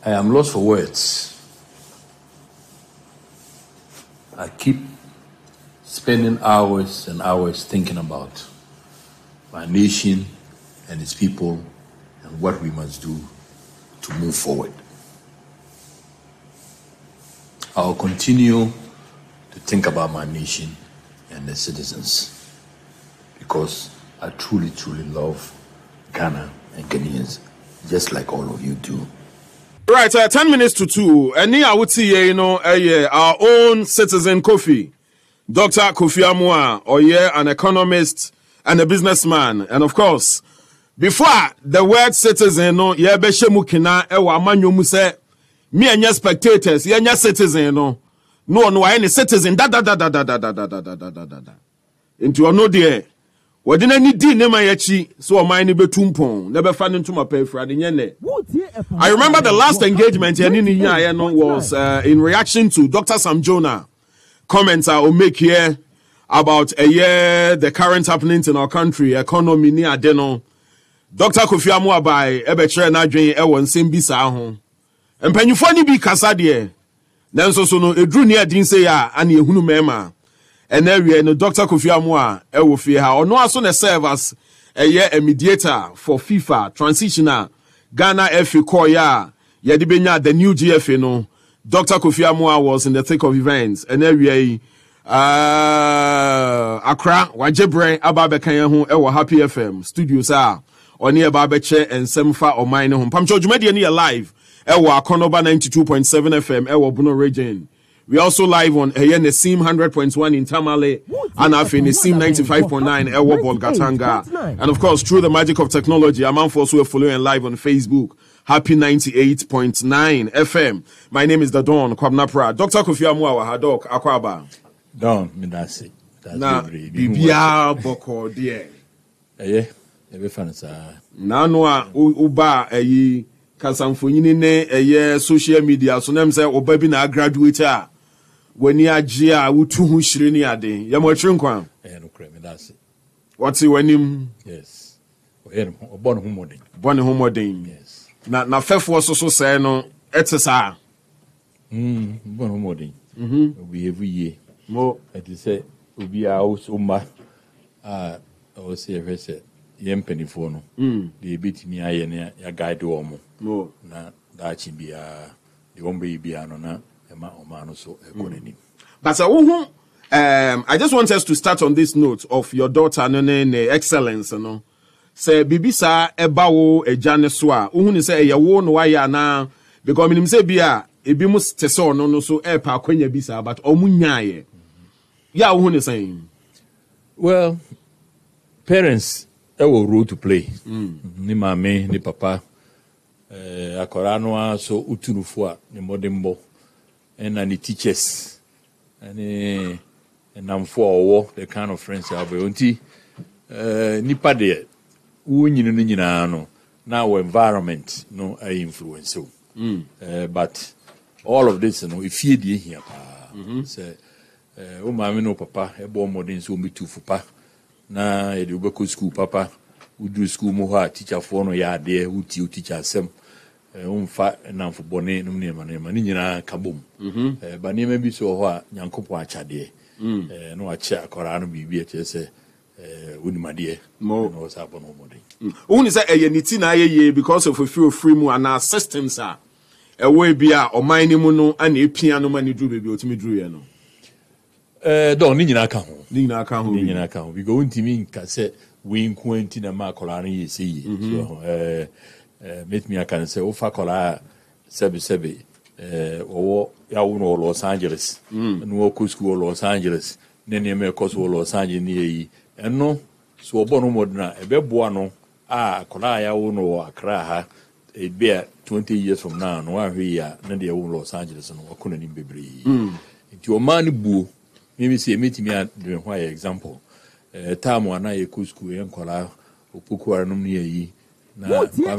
I am lost for words. I keep spending hours and hours thinking about my nation and its people and what we must do to move forward. I'll continue to think about my nation and the citizens because I truly, truly love Ghana and Ghanaians, just like all of you do. Right, 10 minutes to 2. And I would see, our own citizen Kofi, Dr. Kofi Amoah, an economist and a businessman. And of course, before the word citizen, beshemukina, manyo muse, me and your spectators, your citizen, no, any citizen, into no dear. We didn't need yachi, so my neighbor tumpon, never found into my pay for the I remember the last engagement was in reaction to Dr. Sam Jonah comments I will make here about the current happenings in our country, economy ni adeno. Dr. Kofi Amoah by Ebetre Nadwin Ewan Simbisa ho. Empanyufo ni bi kasa de. Nanso so no edru ne adin say ya ani ehunu mema. And area no Dr. Kofi Amoah ewo fie ha. Ono aso na serve as a mediator for FIFA transitional Ghana FA Koya Yadibenya the new GFA no. Dr. Kofi Amoah was in the thick of events. And area Accra Wajebre Ababekan ho ewo Happy FM studios are on near Barbeche and Semfa or mine home. Pamcho Jumedia near live ewo Akonoba 92.7 FM ewo Buno region. We also live on Nesim 100.1 in Tamale and Nesim 95.9 Ewo Bolgatanga. And of course, through the magic of technology, I'm also following live on Facebook. Happy 98.9 FM. My name is Daben Kwabnapra. Dr. Kofi Amoah Hadok Akwaba. Don, Midasi. Na Bibia Boko dear. Every fan sir. Nanwa Uba Kasamfunine social media. So them say Obabi na graduate. When you are Gia, we too shrini ade. Yamotrinkwan. No creme, that's it. What's it when him? Yes. Born homoding. Born homoding. Yes. Na Fef was also saying no, etsa. Born homoding. Will be every year. More. It is say, will be our house, I will say, a reset. Yempeni for no. The beat me, I guide to almost. No. Na dachi be the one baby anona. But I just want us to start on this note of your daughter excellence, say bibisa ebawo ejaneswa uhuni say yawo no waya na because minim say bia ebi mus tese no so pa kwanya bisa but omunyaye ya uhuni saying well parents ewo role to play ni mama ni papa akora no so utunufo ni modembo and the teachers and I'm for the kind of friends I have unti nipa de unyinu no now environment no influence so but all of this if you dey here say o mama no papa e bo modern so me tu fupa na e dey go school papa we do school mo ha teacher for no ya de uti teacher sem umfa na mfobone no ne ma ni nyina kabom ba ne ma bi so ho a nyankopo achade no acha akora no bibi e chese unimade no sa bono mode uni say eyeniti na ayeye because of feel free mu and systems are we bia oman ni mu no ana epia no mani dru bebi otimi dru ye no don ni nyina ka ho ni nyina ka ho we go ntimi nka se we nkwenti na ma akora no ye sei so meet me I can say ofa kola sebe owo ya wo Los Angeles no wo school Los Angeles nene me ko so Los Angeles ni yi eno so obo no modna ebeboa no kola ya wo no Accra ha e be 20 years from now no ahwe ya na de wo Los Angeles no wakona ni bebre nti o man buo me say meet me a why example time wana ye ko school en kola opoku aranum ni yi na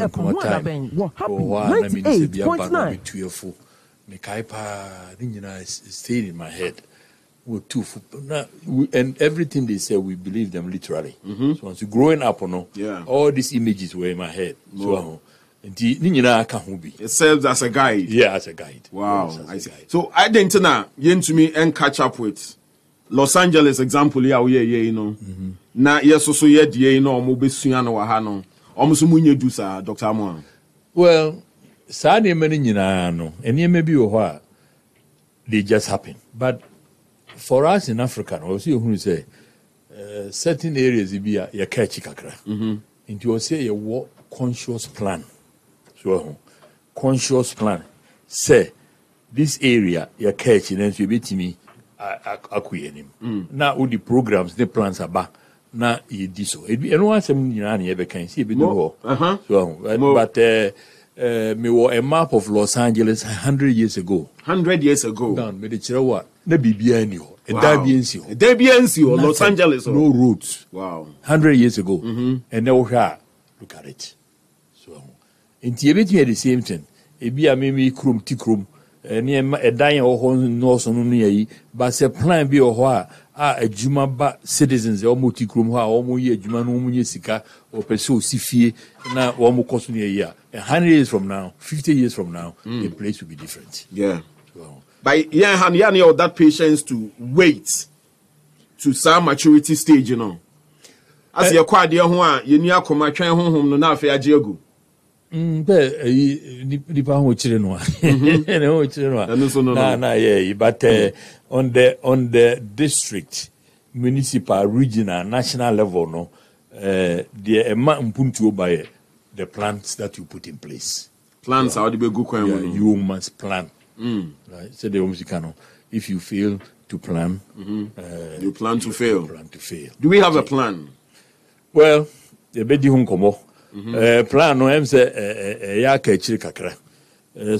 kwa time na minisi bia ba no betuefo me kai pa nyina stayed in my head we two and everything they say we believe them literally so once you growing up all these images were in my head so Nti ni nyina aka ho bi. It serves as a guide. Yeah, as a guide. Wow, yes, I see. So I didn't know me and catch up with Los Angeles example here, you know. Na yes, so yeah, you know, mobile no wahano. Almost munye do sa, Dr. Amoah. Well, sa many nyina no, and ye may be why they just happen. But for us in Africa, we see who say certain areas be a catchy kakra. Into you say a war conscious plan. So conscious plan. Say this area you catch and then you beat me acquiring him. Now all the programs, the plans are back. Now you do so. It be anyone some you ever can see so but me were a map of Los Angeles 100 years ago. 100 years ago. Down me the chirawa. Na bibia ni ho. Debiancio, Los Angeles. No roads. Wow. 100 years ago. And now look at it. So in Tibet the same thing. Ebi a me krum ti krum. Near a dying or no son near but say plan be or a juma ba citizens or multicrum or more ye jumano sika or pursue sifie now or more cost near a year. 100 years from now, 50 years from now, the place will be different. Yeah. So, by that patience to wait to some maturity stage, you know. As your quad dear one, you near come my train home no na fair jago. But on the district, municipal, regional, national level, no, the amount punto by the plans that you put in place. Plans are the big good you must plan. Right? So the Omsikano, if you fail to plan, you plan to fail. Plan to fail. Do we have a plan? Well, the bedi hunkomo. Plan no em say ya ka chiri kakra.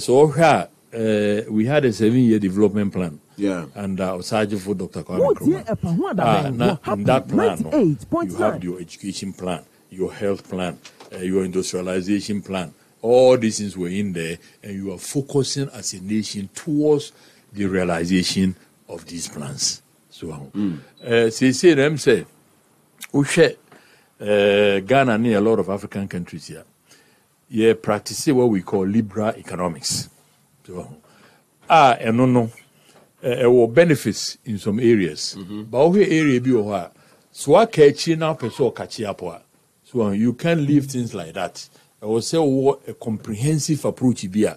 So we had a 7-year development plan. Yeah. And Sergeant for Dr. Kwame. In that plan, you have your education plan, your health plan, your industrialization plan. All these things were in there, and you are focusing as a nation towards the realization of these plans. So, say them say, Ghana and a lot of African countries here, yeah, practicing what we call liberal economics. So, and no, will benefits in some areas, but over area be or so I catch now person catch up. So you can't leave things like that. I will say a comprehensive approach be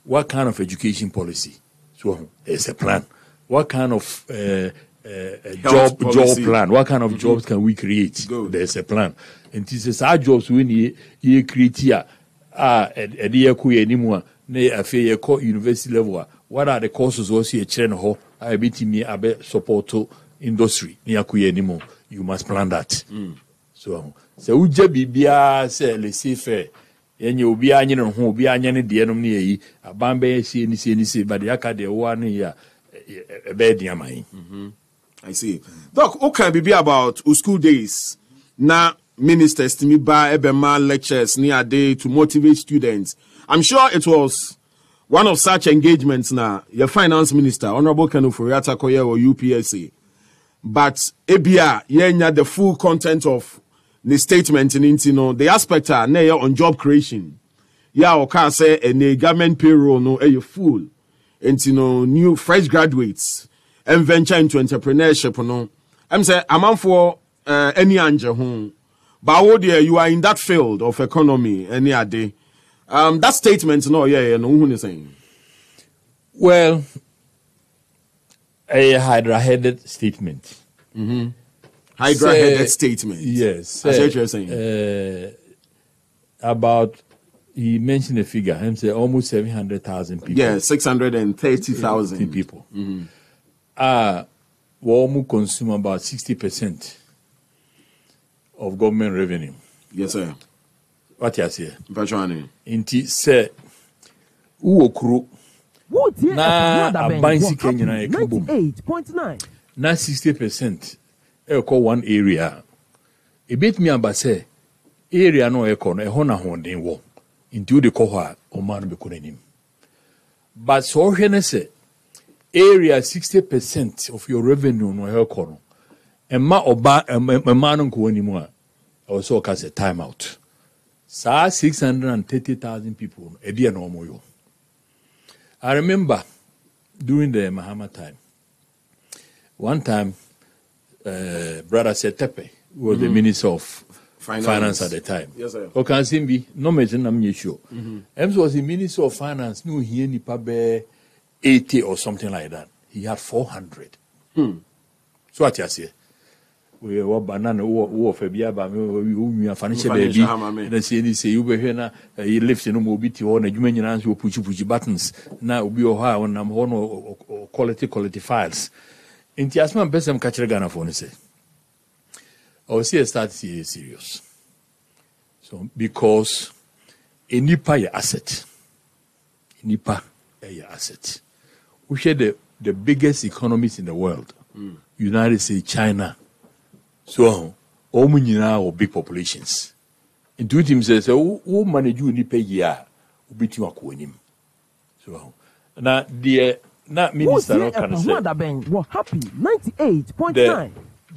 what kind of education policy? So it's a plan. What kind of job plan? What kind of jobs can we create? There's a plan. And this is our jobs when you create here. And year anymore. Ne affair university level. What are the courses also a train ho? I bet me abe support to industry. Near anymore. You must plan that. So uja bibia say let's say fair. Yenye obi anye no ho obi anye ne de no ne yi abambe si ni but yaka de one ya ebe de amai. I see. Doc, okay be about school days. Na ministers to me by ebema lectures near day to motivate students. I'm sure it was one of such engagements now. Your finance minister, Honorable Kanu Furiata Koye or UPSA. But ebia yenya the full content of the statement in the aspect are on job creation. Yeah, okay, say a government payroll no a full. And new fresh graduates and venture into entrepreneurship no. I'm say I'm for any angel home. But you are in that field of economy any day. That statement no who is saying. Well, a hydra-headed statement. Hydra-headed statement. Yes. That's what you're saying. About, he mentioned a figure, him say almost 700,000 people. Yeah, 630,000 people. We consume about 60% of government revenue. Yes, sir. What you say? Patroni. Inti say, uokru. Na abansi Kenya na ekabum. 98.9. Na 60%. Eko one area. E bit me ambase area no eko no ehona honden wo. Inti de ko ha o man be konanim. But so hwene say area 60% of your revenue no eko no. Emma oba emma no ko animu a. Also ka say time out. Sa 630,000 people, a dear normal. I remember during the Mahama time, one time, Brother Setepe was the Minister of Finance at the time. Yes, sir. Okansimbi, no mention I'm sure. Ems was the Minister of Finance, no he any pabe 80 or something like that. He had 400. So what you say? We were banana or Fabia, we financial baby. And they say you were here, he lives in a mobility on a human answer will push buttons. Now be or how on or quality files. In Tiasman, best I'm catching Ghana phone say. Or see a start serious. So because a nipa your asset. Nipa your asset. We share the biggest economies in the world. United States, China. So, all now or big populations. Into him says, who manage you nipa ya, who beat you a him. So, now, the not minister can say, we're happy, 98.9.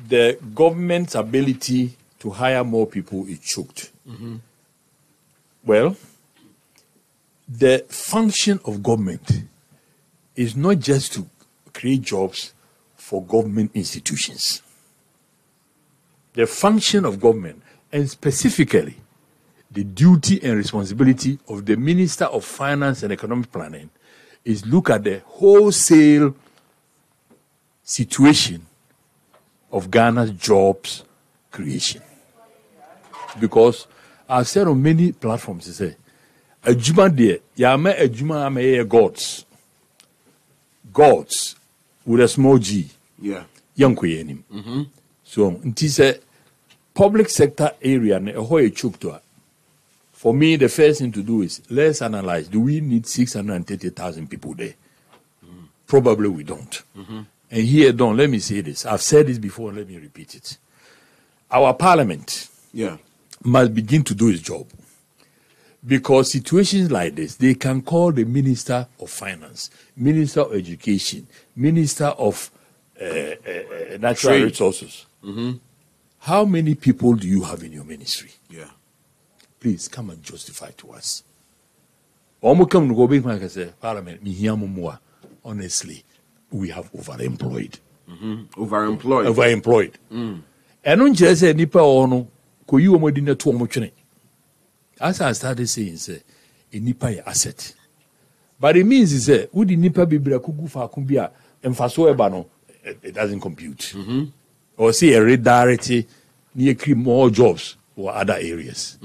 The government's ability to hire more people is choked. Well, the function of government is not just to create jobs for government institutions. The function of government, and specifically the duty and responsibility of the Minister of Finance and Economic Planning, is look at the wholesale situation of Ghana's jobs creation. Because I've said on many platforms, I say, Ajuma de, Yame Ajuma ame gods. Gods with a small g. Yeah. Young Kuyenim. So, it is a public sector area, for me, the first thing to do is let's analyze. Do we need 630,000 people there? Probably we don't. And here, let me say this. I've said this before, let me repeat it. Our parliament must begin to do its job. Because situations like this, they can call the Minister of Finance, Minister of Education, Minister of Natural Resources. How many people do you have in your ministry? Yeah. Please come and justify to us. Parliament, honestly, we have overemployed. Overemployed. And don't just say nipa ono ko you omodine to omotwene. As I started saying, say a nipa asset. But it means is say would the nipa bibra kugu fa kumbia emfaso eba no it doesn't compute. Or see a redirecting near create more jobs or other areas.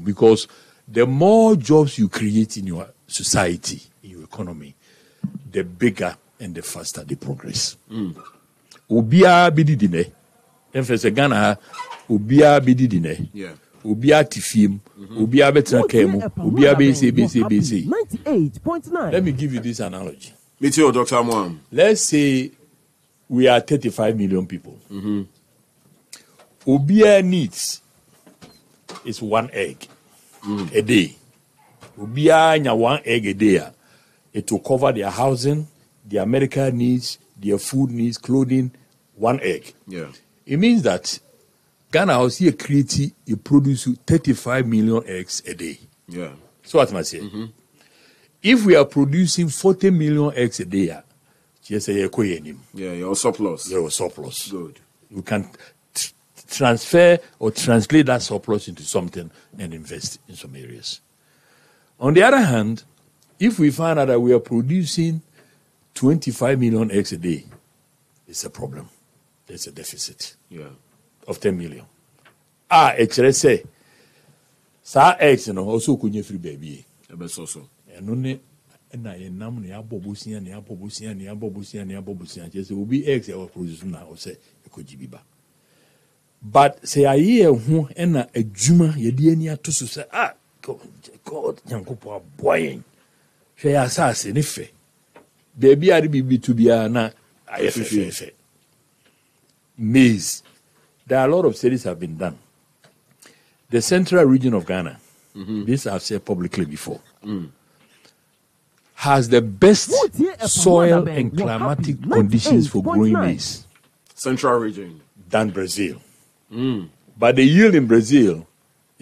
Because the more jobs you create in your society, in your economy, the bigger and the faster the progress. Ubia bididine. Emphasis Ghana, Ubia bididine. Yeah. Ubia tifim. Ubia betra kemu. Ubia bc. 98.9. Let me give you this analogy. Me too, Dr. Amoah. Let's say we are 35 million people. Ubia needs is 1 egg a day. Ubia nya 1 egg a day. It will cover their housing, their medical needs, their food needs, clothing, 1 egg. Yeah. It means that Ghana has here created, you produce 35 million eggs a day. Yeah. So what must I say? If we are producing 40 million eggs a day, just say your surplus. Your surplus. Good. You can transfer or translate that surplus into something and invest in some areas. On the other hand, if we find out that we are producing 25 million eggs a day, it's a problem. There's a deficit of 10 million. Let's say, sa eggs, also couldn't free baby. And only na yenam ne abobusia just will be eggs I was producing now say ekojibiba. But say a year who and a juma ye ni to say God yankopo aboyen. Hwe asase ne fe. Baby are bibi to be na ayefe. Maize. There are a lot of studies have been done. The central region of Ghana, this I've said publicly before, has the best soil and climatic conditions for growing maize. Central region. Than Brazil. But the yield in Brazil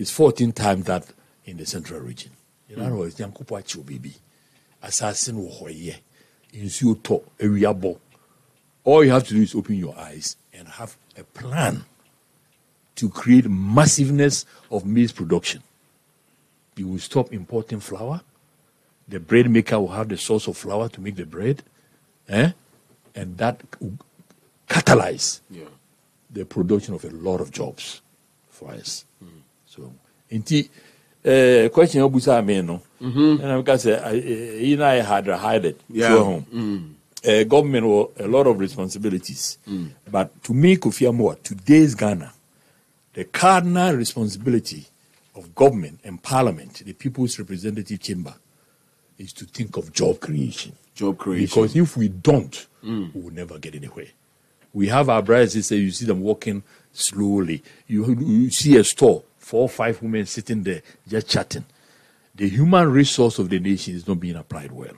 is 14 times that in the central region. In other words, Yankupa baby, assassin wohoye, insu to eriabo. All you have to do is open your eyes and have a plan to create massiveness of maize production. You will stop importing flour. The bread maker will have the source of flour to make the bread, and that will catalyze the production of a lot of jobs for us. So, question obusa me no, and I'm gonna say, I had to hide it. Home. Government will a lot of responsibilities, but to me, Kofi Amoah, today's Ghana, the cardinal responsibility of government and parliament, the people's representative chamber, is to think of job creation. Job creation. Because if we don't, we will never get anywhere. We have our brothers and sisters, you see them walking slowly. You see a store, 4 or 5 women sitting there just chatting. The human resource of the nation is not being applied well.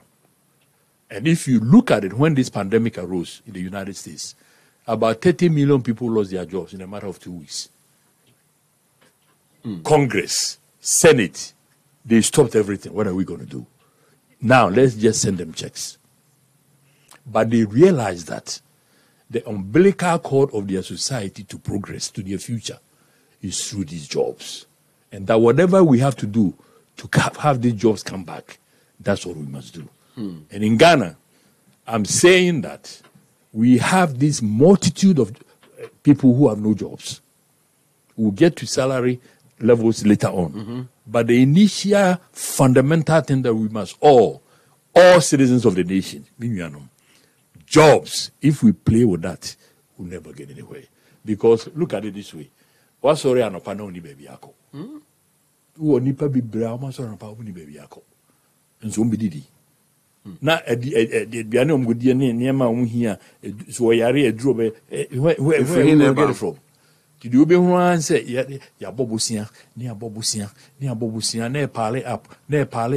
And if you look at it, when this pandemic arose in the United States, about 30 million people lost their jobs in a matter of 2 weeks. Congress, Senate, they stopped everything. What are we going to do? Now, let's just send them checks. But they realize that the umbilical cord of their society to progress, to their future, is through these jobs. And that whatever we have to do to have these jobs come back, that's what we must do. And in Ghana, I'm saying that we have this multitude of people who have no jobs. We'll get to salary levels later on. But the initial fundamental thing that we must all citizens of the nation, jobs, if we play with that, we'll never get anywhere. Because look at it this way. What's sorry an opano ni baby yako? Who nipa be brown, sorry an opano ni baby yako. And so didi. Na the bianum good near my own here, so I are a drove where you get it from. Did you be one say, ya bobusia, near bobusia, ne pale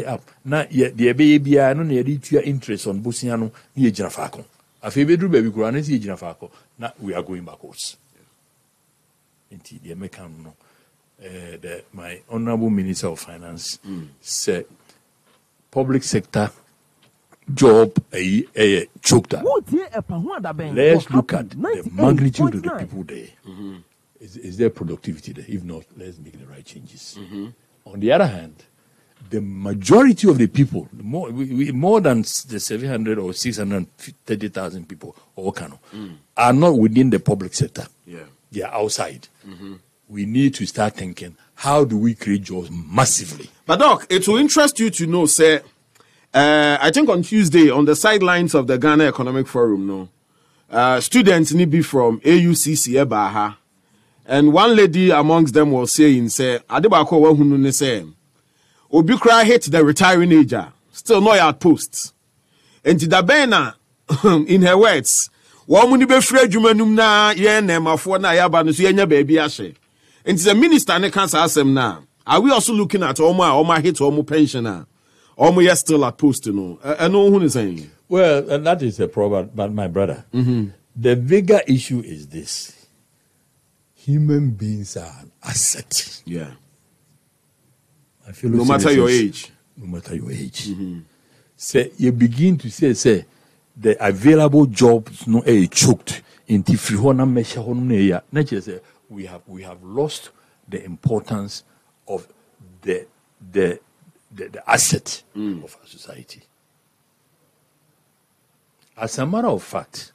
up. Na yet the baby, I don't need your interest on Busiano, near Jaffaco. A favorite baby could see Jaffaco. Now we are going backwards. Indeed, the American, my honorable Minister of Finance said, public sector job choked up. Let's look at the magnitude of the people there. Is there productivity there? If not, let's make the right changes. On the other hand, the majority of the people, more than the 700 or 630,000 people, are not within the public sector. They are outside. We need to start thinking, how do we create jobs massively? But Doc, it will interest you to know, sir, I think on Tuesday, on the sidelines of the Ghana Economic Forum, students need be from AUCC Ebaha. And one lady amongst them was saying, say, Adebako wa hunu ne say, Obikra hit the retiring age, still not at posts. And Daben, in her words, Wamuni be free jumanum na yen nemafo na yaba no so yenya baby ashe. And the minister ne cancer ask them now. Are we also looking at Oma hit Omo pensioner? Omo yes still at post, no. I know who is saying. Well, and that is a problem, but my brother. The bigger issue is this. Human beings are an asset. No matter your age. No matter your age. Say you begin to say the available jobs no choked in Tifrihona Mesha Honeya. Not just we have lost the importance of the asset of our society. As a matter of fact,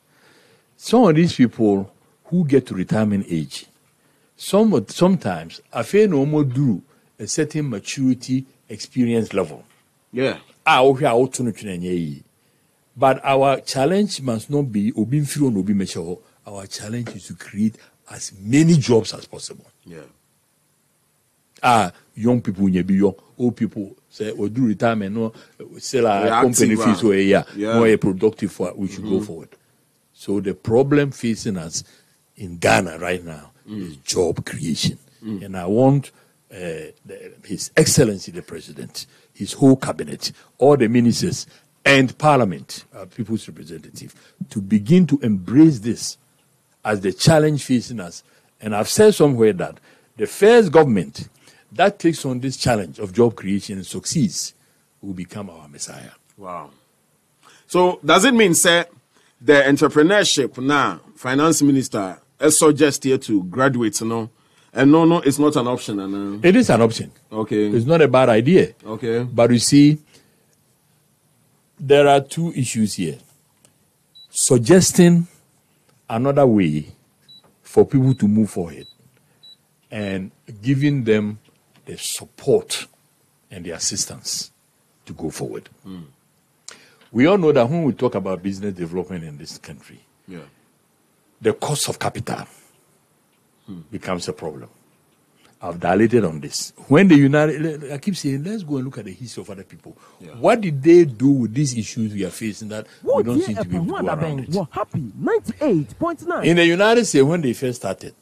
some of these people who get to retirement age, sometimes I feel no more do a certain maturity experience level. But our challenge must not be our challenge is to create as many jobs as possible. Young people be young, old people say or do retirement, no sell our company fees so more productive for we should go forward. So the problem facing us in Ghana right now is job creation. And I want His Excellency the President, his whole cabinet, all the ministers and Parliament, people's representative, to begin to embrace this as the challenge facing us. And I've said somewhere that the first government that takes on this challenge of job creation and succeeds will become our Messiah. Wow. So does it mean, sir, the entrepreneurship now, finance minister, suggest here to graduates, no? And no, it's not an option. It is an option. Okay. It's not a bad idea. Okay. But you see, there are two issues here. Suggesting another way for people to move forward and giving them the support and the assistance to go forward. We all know that when we talk about business development in this country, the cost of capital becomes a problem. I've dilated on this. When the United, I keep saying, let's go and look at the history of other people. What did they do with these issues we are facing that we don't seem to be able to go around it? Happy 98.9. In the United States, when they first started,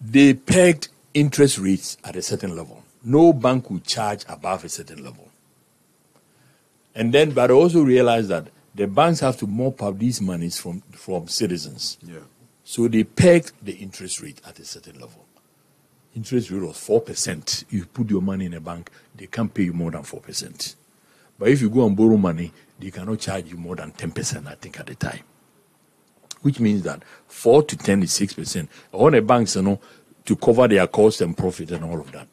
they pegged interest rates at a certain level. No bank would charge above a certain level. And then, but I also realized that the banks have to mop up these monies from citizens. So they pegged the interest rate at a certain level. Interest rate was 4%. You put your money in a bank, they can't pay you more than 4%. But if you go and borrow money, they cannot charge you more than 10%, I think, at the time. Which means that 4 to 10 is 6%. All the banks, to cover their cost and profit and all of that.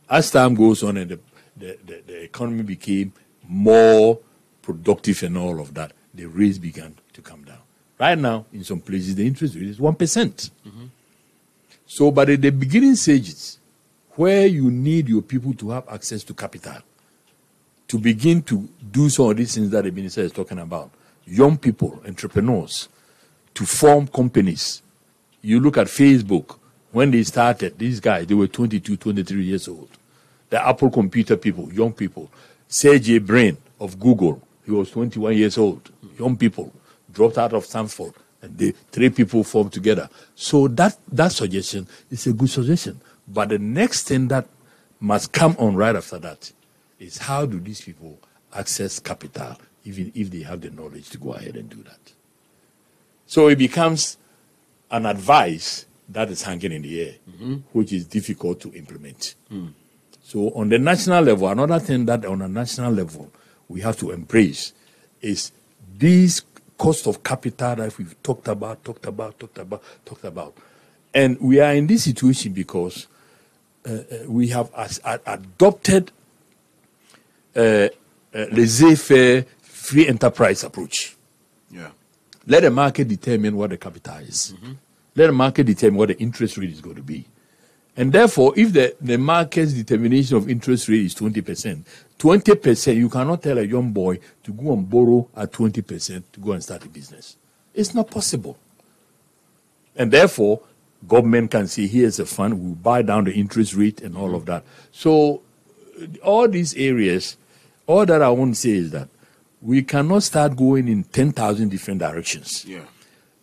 As time goes on and the economy became more productive and all of that, the rates began to come down. Right now, in some places, the interest rate is 1%. So, but at the beginning stages, where you need your people to have access to capital, to begin to do some of these things that the minister is talking about, young people, entrepreneurs, to form companies. You look at Facebook, when they started, these guys, they were 22, 23 years old. The Apple computer people, young people. Sergey Brin of Google, he was 21 years old. Young people, dropped out of Stanford, and the 3 people formed together. So that suggestion is a good suggestion. But the next thing that must come on right after that is how do these people access capital, even if they have the knowledge to go ahead and do that. So it becomes an advice that is hanging in the air, which is difficult to implement. So on the national level, another thing that on a national level we have to embrace is these cost of capital that we've talked about. And we are in this situation because we have adopted laissez-faire free enterprise approach. Let the market determine what the capital is. Let the market determine what the interest rate is going to be. And therefore, if the market's determination of interest rate is 20%, you cannot tell a young boy to go and borrow at 20% to go and start a business. It's not possible. And therefore, government can say, here's a fund, we'll buy down the interest rate and all of that. So all these areas, all that I want to say is that we cannot start going in 10,000 different directions.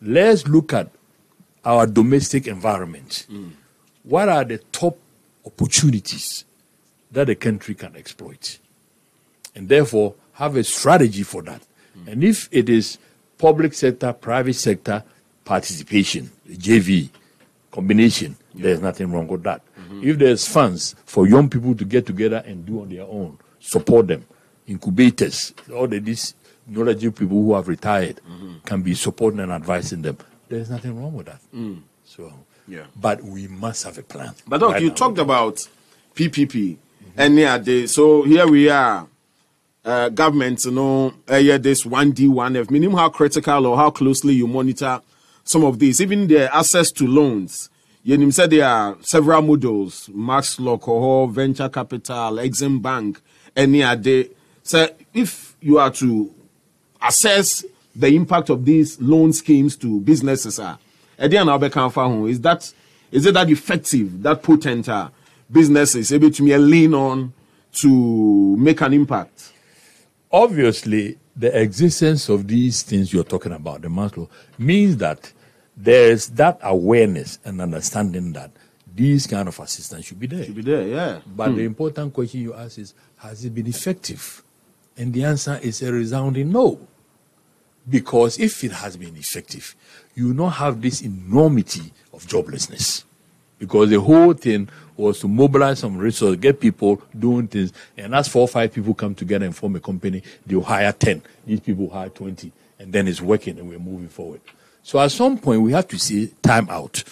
Let's look at our domestic environment. What are the top opportunities that the country can exploit? And therefore, have a strategy for that. And if it is public sector, private sector participation, JV, combination, there's nothing wrong with that. If there's funds for young people to get together and do on their own, support them. Incubators, all these knowledgeable people who have retired can be supporting and advising them. There's nothing wrong with that. So, but we must have a plan. But look, you talked about PPP, and so here we are. Government, this 1D1F, meaning how critical or how closely you monitor some of these, even the access to loans. You said there are several models: Max Law, Cohort, Venture Capital, Exim Bank, So if you are to assess the impact of these loan schemes to businesses, is it that effective, that potent businesses able to lean on to make an impact? Obviously, the existence of these things you're talking about, the Maslow, means that there's that awareness and understanding that these kind of assistance should be there. But the important question you ask is, has it been effective? And the answer is a resounding no. Because if it has been effective, you will not have this enormity of joblessness. because the whole thing was to mobilize some resources, get people doing things, and as 4 or 5 people come together and form a company, they'll hire 10. These people hire 20, and then it's working and we're moving forward. So at some point, we have to say time out.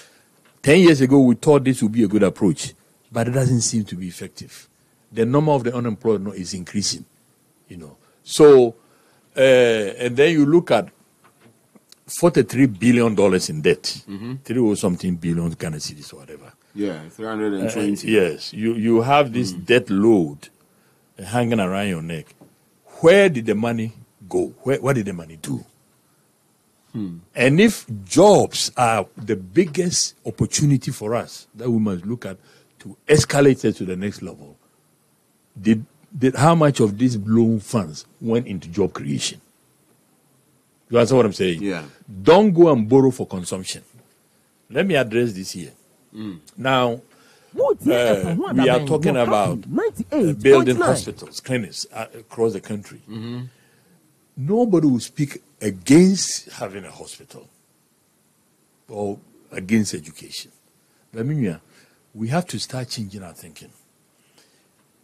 10 years ago, we thought this would be a good approach, but it doesn't seem to be effective. The number of the unemployed is increasing, So, and then you look at $43 billion in debt, 3 or something billion Ghana cedis or whatever. Yeah, 320. Yes, you have this debt load hanging around your neck. Where did the money go? What did the money do? And if jobs are the biggest opportunity for us that we must look at to escalate it to the next level, did how much of these loan funds went into job creation? You understand what I'm saying? Yeah. Don't go and borrow for consumption. Let me address this here. Now, we are talking about building hospitals, clinics across the country. Nobody will speak against having a hospital or against education. But we have to start changing our thinking.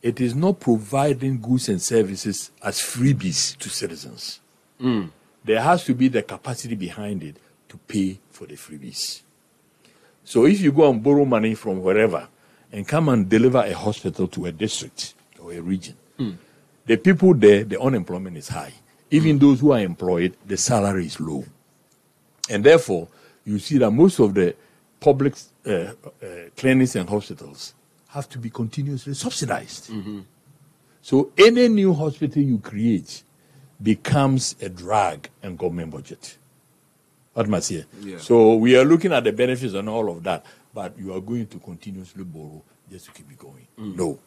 It is not providing goods and services as freebies to citizens. There has to be the capacity behind it to pay for the freebies. So if you go and borrow money from wherever and come and deliver a hospital to a district or a region, the people there, the unemployment is high. Even those who are employed, the salary is low. And therefore, you see that most of the public clinics and hospitals have to be continuously subsidized. So any new hospital you create becomes a drag on government budget. What must say? Yeah. So we are looking at the benefits and all of that, but you are going to continuously borrow just to keep it going. No.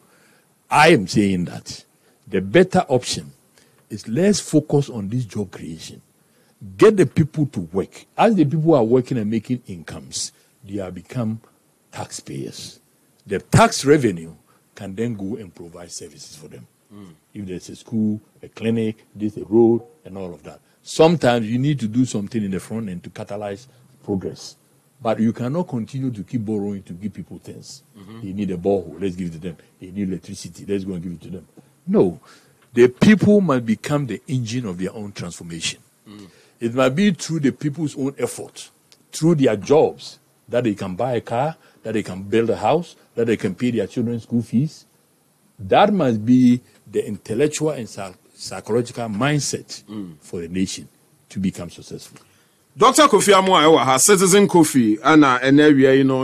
I am saying that the better option is let's focus on this job creation. Get the people to work. As the people are working and making incomes, they have become taxpayers. The tax revenue can then go and provide services for them. If there's a school, a clinic, there's a road, and all of that. Sometimes you need to do something in the front end to catalyze progress. But you cannot continue to keep borrowing to give people things. You need a borehole, let's give it to them. You need electricity, let's go and give it to them. No. The people must become the engine of their own transformation. It might be through the people's own effort, through their jobs, that they can buy a car, that they can build a house, that they can pay their children's school fees. That must be the intellectual and psychological mindset for the nation to become successful. Dr. Kofi Amoah, her citizen Kofi, Anna, and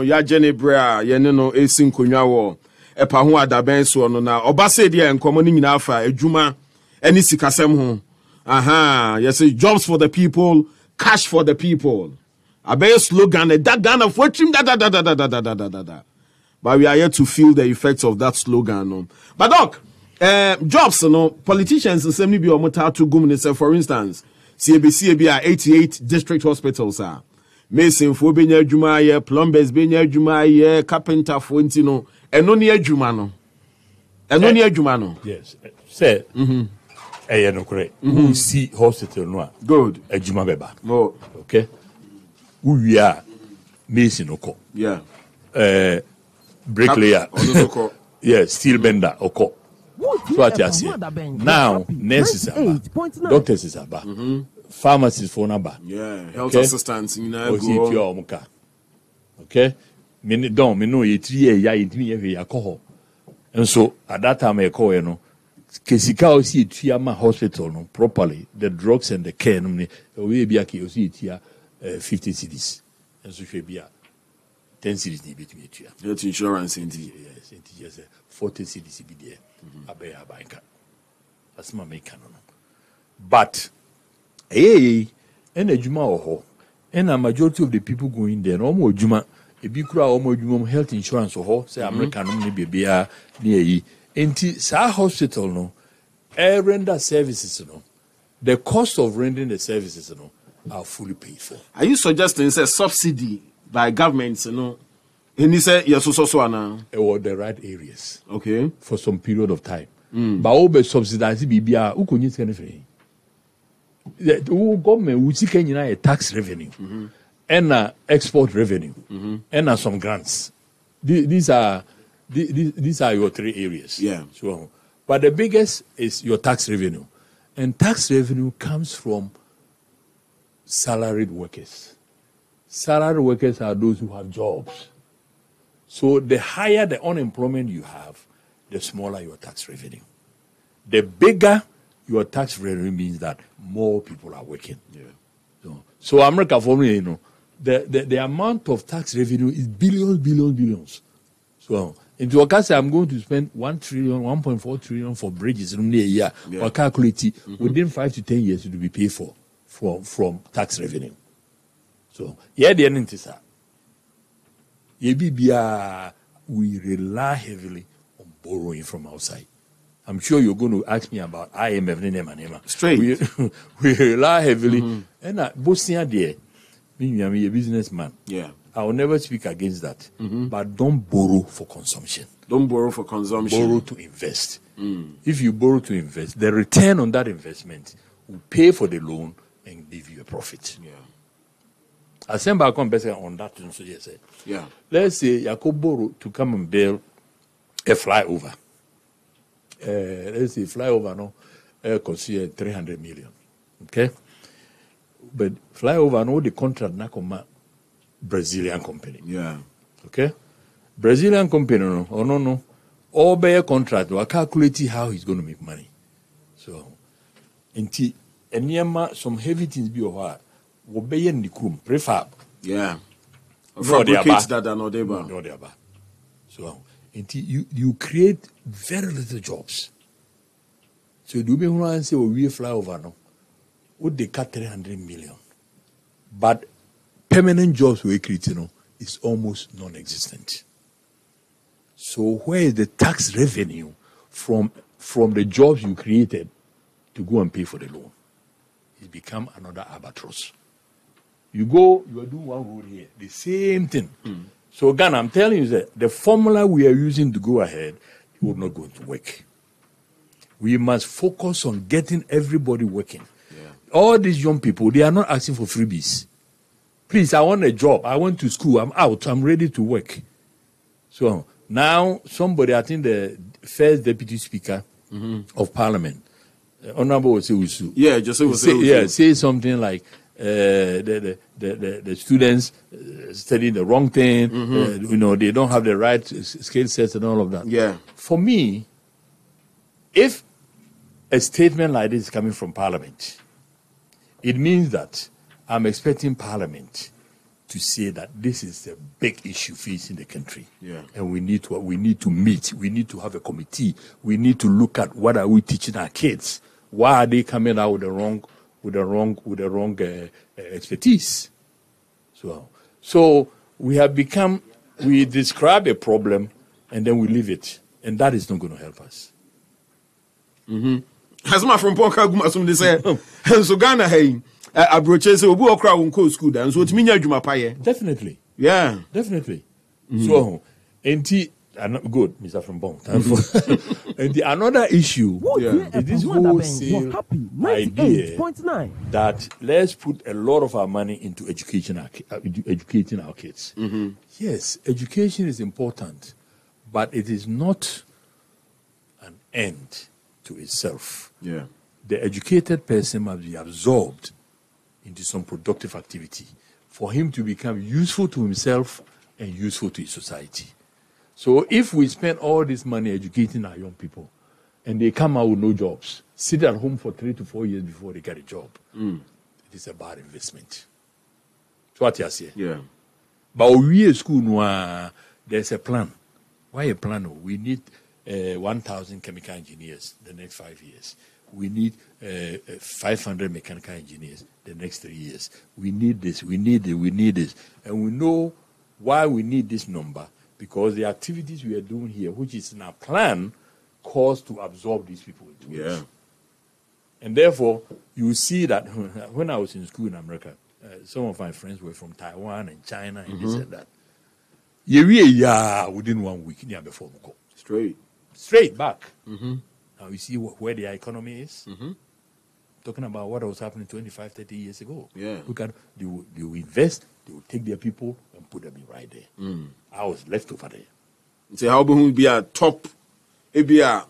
ya Jenny Brea, Yenino, Esin Kunyawo, Epahua Daben, so on now, Obasedia and Common in Alpha, Ejuma, any Sikasem. Yes, jobs for the people, cash for the people. A better slogan, that gun of watching da. But we are yet to feel the effects of that slogan. But Doc, jobs, politicians and semi be omota to gumnese, for instance, CAB 88 district hospitals are. Mason for benya juma, plumbers benya juma, carpenter for intino, and no near jumano. And no near jumano. Yes. Say, no correct. Who see hospital no? Good. A juma beba. Oh. Okay. We are Mason oko. Yeah. Bricklayer. Yes, steel bender oko. So what you say. Now, nurses are back. Doctors is back. Pharmacists for number. Yeah, health assistants in okay. Me know you 3 years ya intimi alcohol. And so at that time I call Kesika osi tiama hospital no properly the drugs and the care no we be aki osi tia 50 cedis. And so should be 10 cedis ni betumi tia. Health insurance yes 40 cedis be there. Abeya banka. That's my make no. But and a juma oho and a majority of the people going there no more juma e bi kura omo juma health insurance oho say American no be bia near yi enti sa hospital no render services no the cost of rendering the services no are fully paid for. Are you suggesting say subsidy by governments and he said yes so ana or the right areas okay for some period of time but obe subsidize bibia ukonyi sika ne fe the government will seek a tax revenue and export revenue and some grants these are your three areas. Yeah. So, but the biggest is your tax revenue, and tax revenue comes from salaried workers. Salaried workers are those who have jobs. So the higher the unemployment you have, the smaller your tax revenue. The bigger your tax revenue means that more people are working. Yeah. So America, for me, the amount of tax revenue is billions. So in Wakasa, I'm going to spend 1 trillion, 1.4 trillion for bridges in a year. Yeah. Or calculate it, within 5 to 10 years, it will be paid for from tax revenue. So, yeah, the end is that. We rely heavily on borrowing from outside. I'm sure you're going to ask me about IMF. Straight. We rely heavily. And Bosnia there, me, I'm a businessman. Yeah. I will never speak against that. But don't borrow for consumption. Don't borrow for consumption. Borrow to invest. If you borrow to invest, the return on that investment will pay for the loan and give you a profit. Yeah. I send back on better on that. So yes, Yeah. let's say you could borrow to come and build a flyover. Let's say flyover no, consider 300 million. Okay, but flyover no the contract na come Brazilian company. Yeah. Okay, Brazilian company no, all bear contract. We calculate how he's going to make money. So, until some heavy things be over. Will be in the room prefab. Yeah. Fabricate that are not able. No, they are bad. So until you create very little jobs. So do you want to say we fly over now? Would they cut 300 million? But permanent jobs we create, is almost non-existent. So where is the tax revenue from the jobs you created to go and pay for the loan? It become another albatross. You are doing one road here, the same thing. So again, I'm telling you that the formula we are using to go ahead will not going to work. We must focus on getting everybody working. Yeah. All these young people, they are not asking for freebies. Please, I want a job. I went to school. I'm out. I'm ready to work. So now somebody, I think the first deputy speaker of parliament, Honorable Osewusu. Yeah, just say something like the students studying the wrong thing. They don't have the right skill sets and all of that. Yeah. For me, if a statement like this is coming from Parliament, it means that I'm expecting Parliament to say that this is a big issue facing the country. Yeah. And we need to meet. We need to have a committee. We need to look at what are we teaching our kids. Why are they coming out with the wrong expertise? So we describe a problem and then we leave it, and that is not going to help us. As my from Ponka Gumasum they say, so Ghana hey, abroche say obu okra won ko school dan so otimi nya adwuma paye. Definitely. Yeah. Definitely. So, good, Mr. Frimpong. And another issue is this wholesale idea that let's put a lot of our money into educating our kids. Yes, education is important, but it is not an end to itself. Yeah. The educated person must be absorbed into some productive activity for him to become useful to himself and useful to his society. So if we spend all this money educating our young people and they come out with no jobs, sit at home for 3 to 4 years before they get a job, it is a bad investment. So what you say? Yeah. But we at school, there's a plan. Why a plan? We need 1,000 chemical engineers the next 5 years. We need 500 mechanical engineers the next 3 years. We need this, we need this. And we know why we need this number. Because the activities we are doing here, which is in our plan, cause to absorb these people into it. And therefore, you see that when I was in school in America, some of my friends were from Taiwan and China and this and that. Within 1 week, before we go. Straight back. Now you see where their economy is. talking about what was happening 25, 30 years ago. Yeah. Look at, they will invest, they will take their people and put them right there. I was left over there. So how will be a top, be a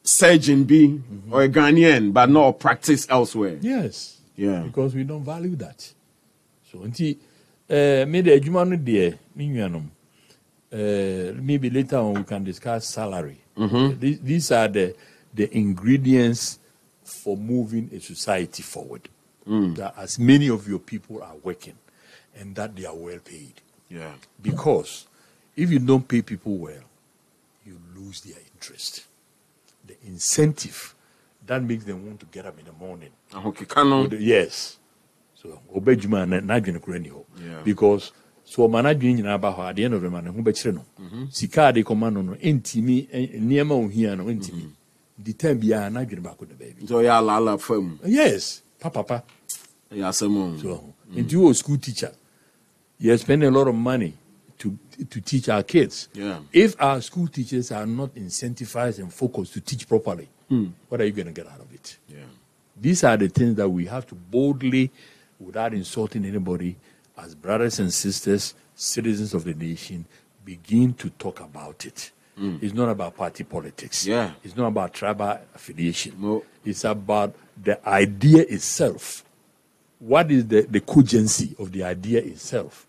surgeon be or a Ghanaian, but not practice elsewhere? Yes. Yeah. Because we don't value that. So until maybe a human there, maybe later on we can discuss salary. These are the ingredients for moving a society forward. That as many of your people are working and that they are well paid. Yeah. Because if you don't pay people well, you lose their interest. The incentive that makes them want to get up in the morning. Yes. So obejuma na adwene kura ni ho. Because so manadwene nyina ba ho at the end of the month ho be kire no. Sika de command no entimi niema ohia no entimi. The time bia na adwene ba ko the baby. So ya la fam. Yes, papa. Ya samo. So and you a school teacher. You spend a lot of money to teach our kids. Yeah. If our school teachers are not incentivized and focused to teach properly, what are you going to get out of it? Yeah. These are the things that we have to boldly, without insulting anybody, as brothers and sisters, citizens of the nation, begin to talk about it. It's not about party politics. Yeah. It's not about tribal affiliation. No. It's about the idea itself. What is the cogency of the idea itself?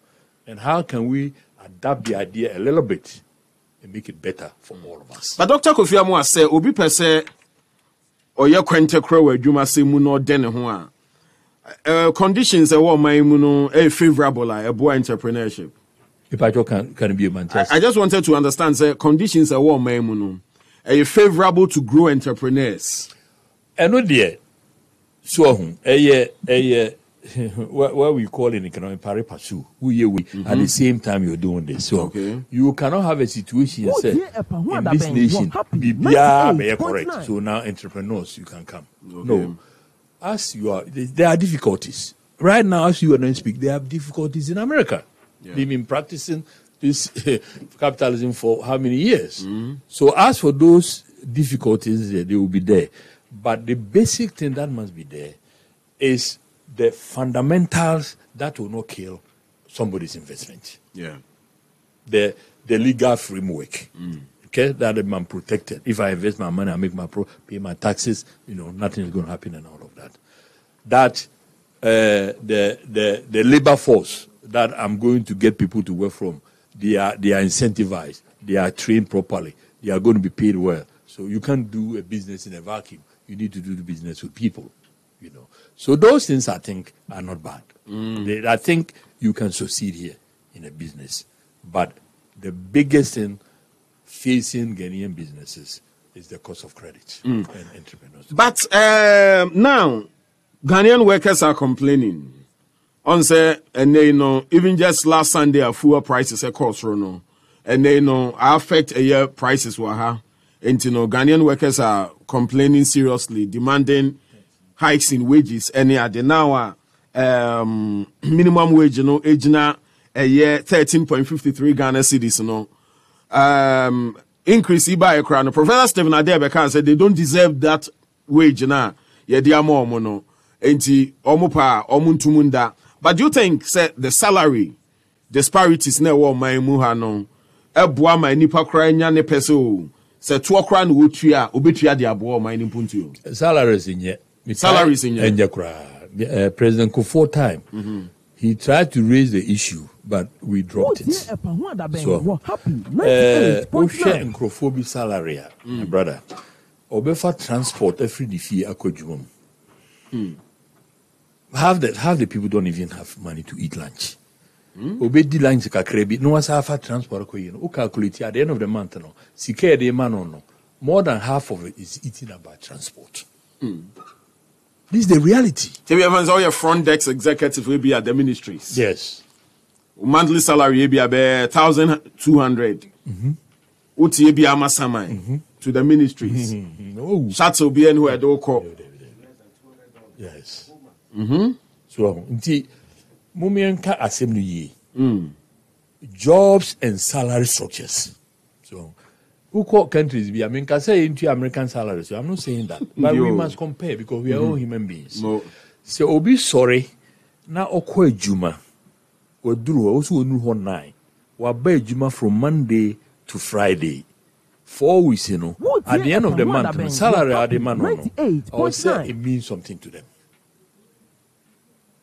And how can we adapt the idea a little bit and make it better for all of us? But Dr. Kofi Amoah say, obi pese oye kwente kra wa adwuma se mu no de ne ho a conditions e wo man mu no e favorable like a boy entrepreneurship. If I can be a man. I just wanted to understand say conditions e wo man mu no e favorable to grow entrepreneurs. Eno de so what we call in economic pari passu, at the same time you're doing this. So you cannot have a situation say, in this nation, be correct. So now entrepreneurs, you can come. No. As you are, there are difficulties. Right now, as you are not speak, there are difficulties in America. They've been practicing this capitalism for how many years? So as for those difficulties, they will be there. But the basic thing that must be there is the fundamentals that will not kill somebody's investment. Yeah. The legal framework. Okay, that I'm protected. If I invest my money, I make pay my taxes, nothing is going to happen and all of that. That the labor force that I'm going to get people to work from, they are incentivized, they are trained properly, they are going to be paid well. So you can't do a business in a vacuum. You need to do the business with people. So those things I think are not bad. I think you can succeed here in a business. But the biggest thing facing Ghanaian businesses is the cost of credit and entrepreneurs. But now, Ghanaian workers are complaining. On say, and even just last Sunday, fuel prices are cost no, and affect a year prices were and Ghanaian workers are complaining seriously, demanding hikes in wages. And now, minimum wage, age a year 13.53 Ghana cedis, increase by a crown. Professor Stephen Adebeka said they don't deserve that wage now. Yeah, they are more mono. Enti omupa omuntumunda. But do you think the salary disparities na wo man mu ha no eboa ma nipa kra nya ne pese se to kra na wotua obetua de aboa man ni puntuo. Salaries in ye. Salaries in ye. President Kofi time. He tried to raise the issue, but we dropped it. So, Nkrofo salary, my brother. Obefa transport every fee akojum. Half the people don't even have money to eat lunch. Obedi lunch kakrebi no wasafa transport ko yin. O calculate at the end of the month no. Sike de man no. More than half of it is eaten about transport. This is the reality. Tell you all your front desk executives will be at the ministries. Yes. Monthly salary will be about 1,200. Uti be amasamai to the ministries. Shuttle be anywhere do call. Yes. So, Mumianka assembly jobs and salary structures. So, who call countries be? I mean, can say into American salaries. I'm not saying that, but we must compare because we are all human beings. So, Obi sorry, now okwe juma, we do also new one night. We buy juma from Monday to Friday. 4 weeks, you know. At the end of the month, the salary at the man, I would say it means something to them.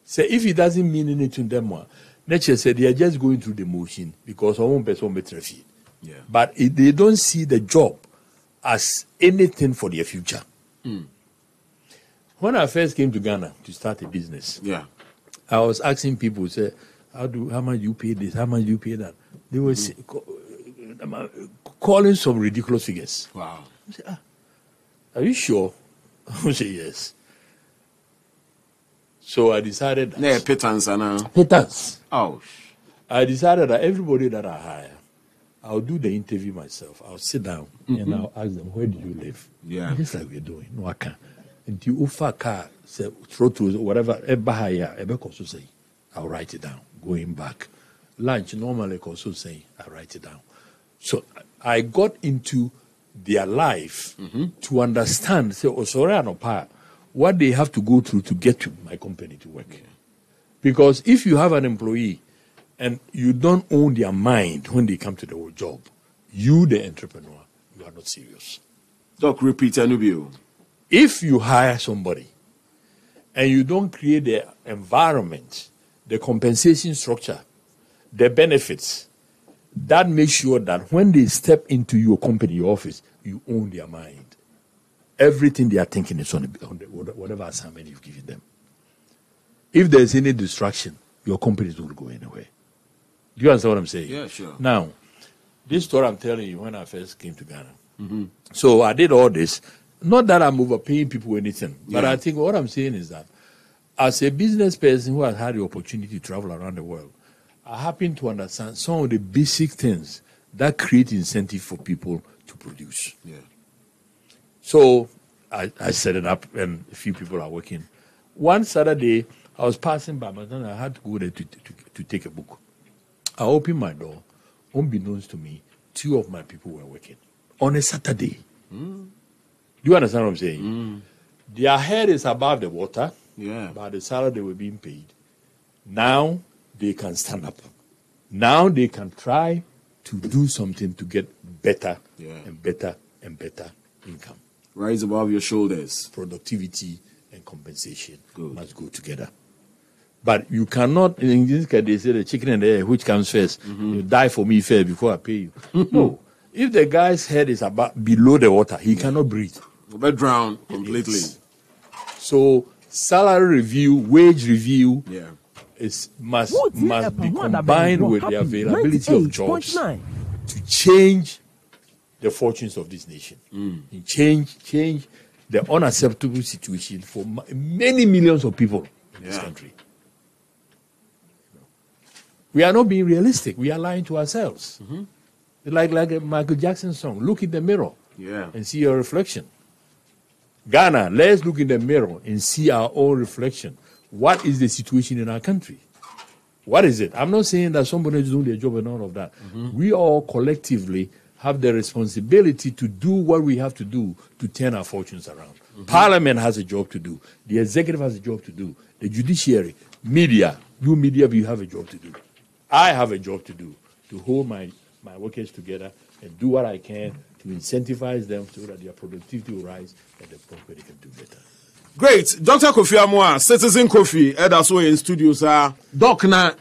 So if it doesn't mean anything to them, nature said they are just going through the motion because one person be traffic. Yeah. But they don't see the job as anything for their future. When I first came to Ghana to start a business, I was asking people, say, how much you pay this? How much you pay that? They were calling some ridiculous figures. Wow. I say, are you sure? I say yes. So I decided that. Yeah, pittance now. Pittance. Oh. I decided that everybody that I hire, I'll do the interview myself. I'll sit down and I'll ask them, where do you live? Yeah. Just like we're doing. No, I can't. And you offer car, say, throw to whatever, say, I'll write it down. Going back. Lunch, normally, also say, I write it down. So I got into their life to understand, say, what they have to go through to get to my company to work. Because if you have an employee and you don't own their mind when they come to the job, you, the entrepreneur, you are not serious. Doc, repeat and If you hire somebody and you don't create the environment, the compensation structure, the benefits, that makes sure that when they step into your company, your office, you own their mind. Everything they are thinking is on whatever assignment you've given them. If there's any distraction, your company is not going to go anywhere. Do you understand what I'm saying? Yeah, sure. Now, this story I'm telling you when I first came to Ghana. So I did all this. Not that I'm overpaying people or anything, but I think what I'm saying is that as a business person who has had the opportunity to travel around the world, I happen to understand some of the basic things that create incentive for people to produce. Yeah. So I set it up, and a few people are working. One Saturday, I was passing by, and I had to go there to take a book. I opened my door. Unbeknownst to me, 2 of my people were working on a Saturday. Do you understand what I'm saying? Their head is above the water, but the salary they were being paid. Now they can stand up. Now they can try to do something to get better and better and better income. Rise above your shoulders. Productivity and compensation must go together. But you cannot, in this case, they say the chicken and the egg, which comes first? You die for me first before I pay you. No. If the guy's head is below the water, he cannot breathe. He'll drown completely. So salary review, wage review must be combined with the availability of jobs to change the fortunes of this nation. Change the unacceptable situation for many millions of people in this country. We are not being realistic. We are lying to ourselves. Like a Michael Jackson song, look in the mirror and see your reflection. Ghana, let's look in the mirror and see our own reflection. What is the situation in our country? What is it? I'm not saying that somebody is doing their job and all of that. We all collectively have the responsibility to do what we have to do to turn our fortunes around. Parliament has a job to do. The executive has a job to do. The judiciary, media, you have a job to do. I have a job to do, to hold my workers together and do what I can to incentivize them so that their productivity will rise and the company can do better. Great. Dr. Kofi Amoah, Citizen Kofi, that's why in studios are. Doc, na,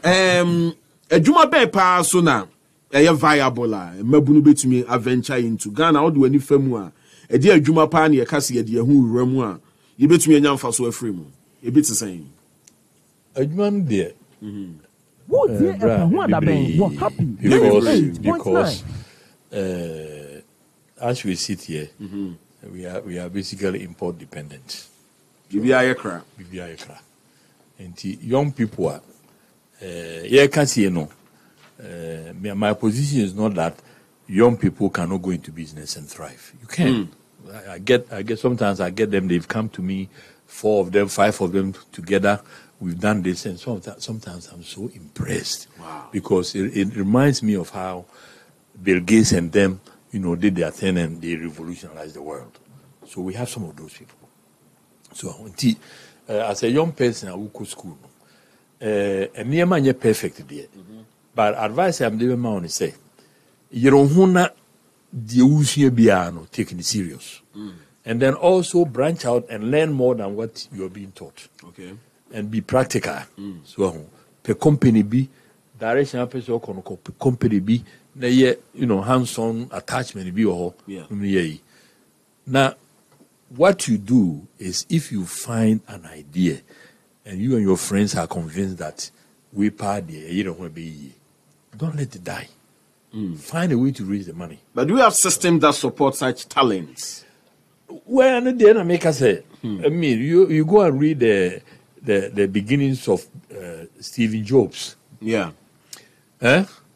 Juma be pa so na, viable la, mabunu betumi adventure into Ghana, all do any firm a dear Juma pa ni a kasi a dear who remua, you betumi a young for so a frame. A bit the same. A Juma dear. Because as we sit here, we are basically import dependent. Accra. And young people are, my position is not that young people cannot go into business and thrive. You can. I get sometimes I get them, they've come to me, 4 of them, 5 of them together. We've done this, and sometimes I'm so impressed because it reminds me of how Bill Gates and them, did their thing and they revolutionized the world. So we have some of those people. So as a young person, I will go to school. And near man, you're perfect there. But advice I'm giving my own is say, you don't want the taking it serious. And then also branch out and learn more than what you're being taught. Okay. And be practical. So, per company be direction up so per company be hands-on attachment be or now what you do is if you find an idea and you and your friends are convinced that we part there, you don't want to be, don't let it die. Find a way to raise the money. But do we have systems that support such talents? Well, then I make us say, I mean, you go and read the beginnings of Stephen Jobs. Yeah.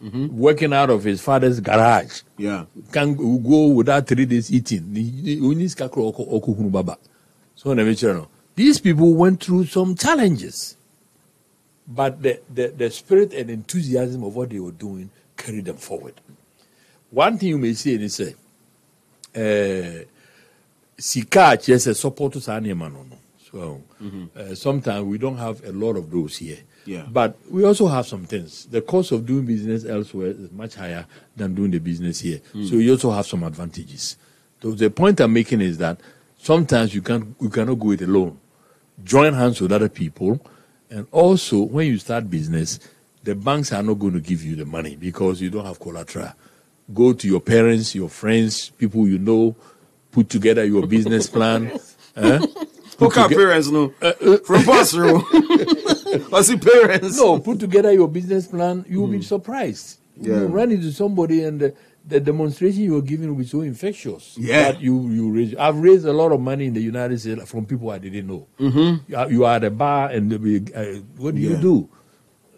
Working out of his father's garage. Yeah. Can go without 3 days eating. So these people went through some challenges. But the spirit and enthusiasm of what they were doing carried them forward. One thing you may say is say, Sika yes, a support to Sanyamano. So sometimes we don't have a lot of those here. Yeah. But we also have some things. The cost of doing business elsewhere is much higher than doing the business here. So you also have some advantages. So the point I'm making is that sometimes you cannot go it alone. Join hands with other people. And also, when you start business, the banks are not going to give you the money because you don't have collateral. Go to your parents, your friends, people you know, put together your business plan. Who can parents know? From Basro. What's it parents? No, put together your business plan. You will be surprised. You run into somebody and the demonstration you are giving will be so infectious. Yeah. That you raise. I've raised a lot of money in the United States from people I didn't know. You are at a bar and what do you do?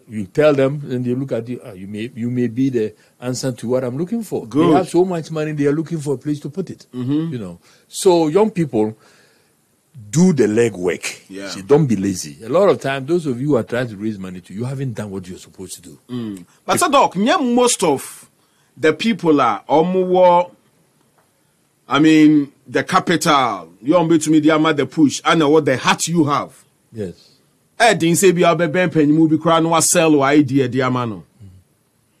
You tell them and they look at you. You may be the answer to what I'm looking for. Good. They have so much money, they are looking for a place to put it. So young people, do the legwork. Yeah. See, don't be lazy. A lot of times, those of you who are trying to raise money you haven't done what you're supposed to do. But Doc, most of the people are more. I mean, the capital. You want me to me the push. I know what the hat you have. Yes. I didn't say be a penny movie crown was sell or idea diamano.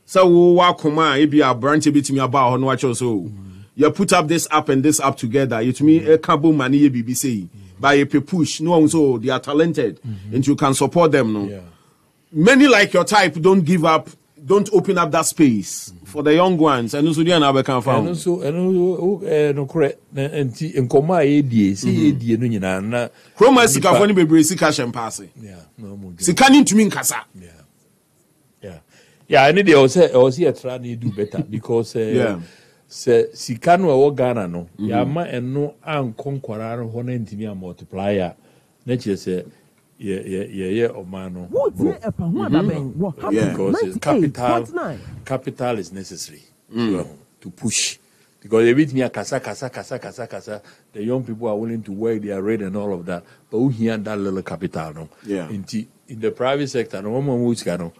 So what come on? Be a branch a bit to me about on what you so. You put up this app and this app together. You to me a cable money BBC. By a push, no one so they are talented and you can support them. No, many like your type don't give up, don't open up that space for the young ones. And also, they are now can found. And also, no correct. And Nkoma ADA, see ADA no nyina. Chroma sika for ni bebre sika champagne. Yeah, no more. Sika ni to me nkasa. Yeah. I need to also try to do better because se sika no e Ghana no ya ma eno ankon kwara ho na ntimi a multiplier na che se ye omano because capital is necessary to push because everything ya kasa the young people are willing to work, they are ready and all of that, but we hear that little capital no in the private sector no one which no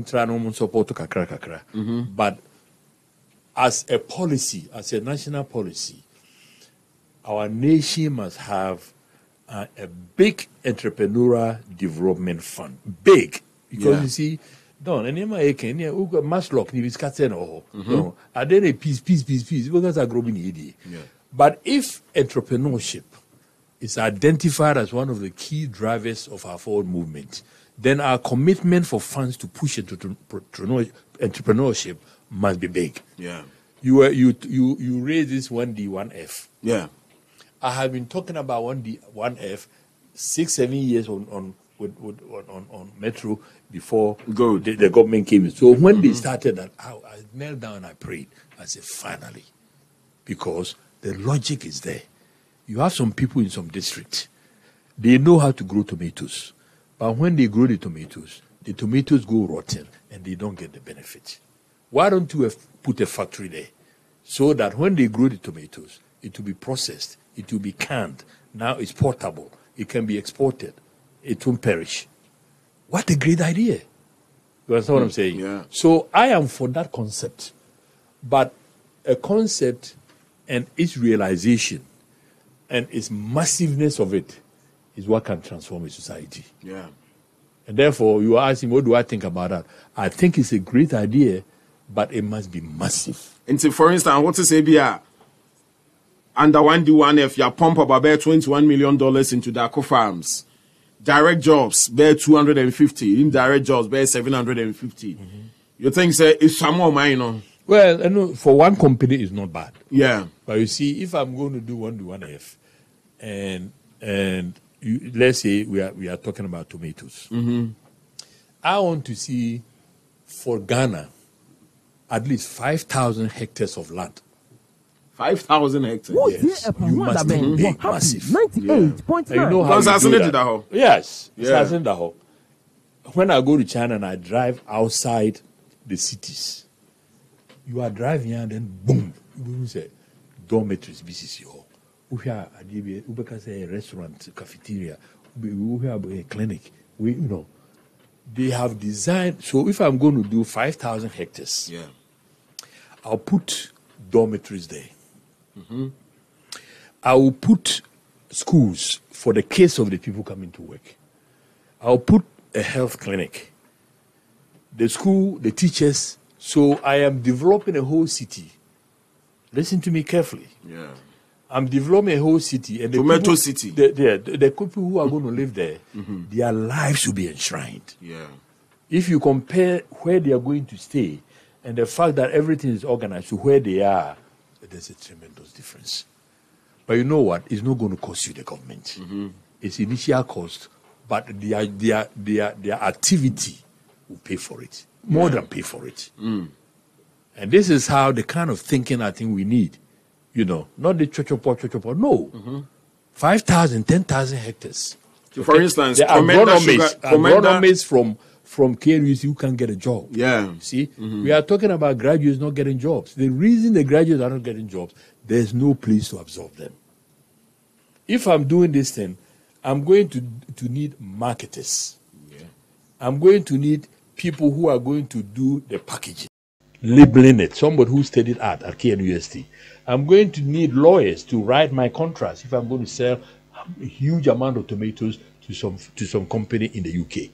try no support to kakra but as a policy, as a national policy, our nation must have a big entrepreneurial development fund. Big. Because you see, don't any Maslock ni biskaten oh. No. Are there a peace because are growing idea. But if entrepreneurship is identified as one of the key drivers of our forward movement, then our commitment for funds to push entrepreneurship must be big. Yeah. You raise this 1D, 1F. Yeah. I have been talking about 1D, 1F 6-7 years on Metro before the government came in. So when they started that, I knelt down and I prayed. I said, finally. Because the logic is there. You have some people in some districts. They know how to grow tomatoes. But when they grow the tomatoes go rotten and they don't get the benefit. Why don't you put a factory there so that when they grow the tomatoes, it will be processed, it will be canned. Now it's portable. It can be exported. It won't perish. What a great idea. You understand what I'm saying? Yeah. So I am for that concept. But a concept and its realization and its massiveness of it is what can transform a society. Yeah. And therefore, you are asking, what do I think about that? I think it's a great idea, but it must be massive. And so, for instance, what to say be under 1D1 if you pump about $21 million into the Accra farms, direct jobs bear 250, indirect jobs bear 750. You think say it's some more mine, you know? Well, I know for one company it's not bad. Yeah. But you see, if I'm going to do 1D1F, and let's say we are talking about tomatoes, I want to see for Ghana at least 5,000 hectares of land. 5,000 hectares. Yes, you must think big, massive. 98.9. And you know how Because you do it that. Yes, when I go to China and I drive outside the cities, you are driving and then boom, you say dormitories, BCC hall. We have a restaurant, cafeteria. We have a clinic. They have designed. So if I'm going to do 5,000 hectares, I'll put dormitories there. I will put schools for the case of the people coming to work. I'll put a health clinic. The school, the teachers. So I am developing a whole city. Listen to me carefully. Yeah. I'm developing a whole city. And the Tomato people, city. The people who are going to live there, their lives will be enshrined. Yeah. If you compare where they are going to stay and the fact that everything is organized to where they are, there's a tremendous difference. But you know what? It's not going to cost you the government. It's initial cost, but their activity will pay for it. More than pay for it. And this is how the kind of thinking I think we need. Not the chochopo. No. 5,000, 10,000 hectares. So for instance, the agronomists from KNUC who can get a job. Yeah. See, we are talking about graduates not getting jobs. The reason the graduates are not getting jobs, there's no place to absorb them. If I'm doing this thing, I'm going to need marketers. Yeah. I'm going to need people who are going to do the packaging, labeling it, somebody who studied art at KNUST. I'm going to need lawyers to write my contracts if I'm going to sell a huge amount of tomatoes to some company in the UK.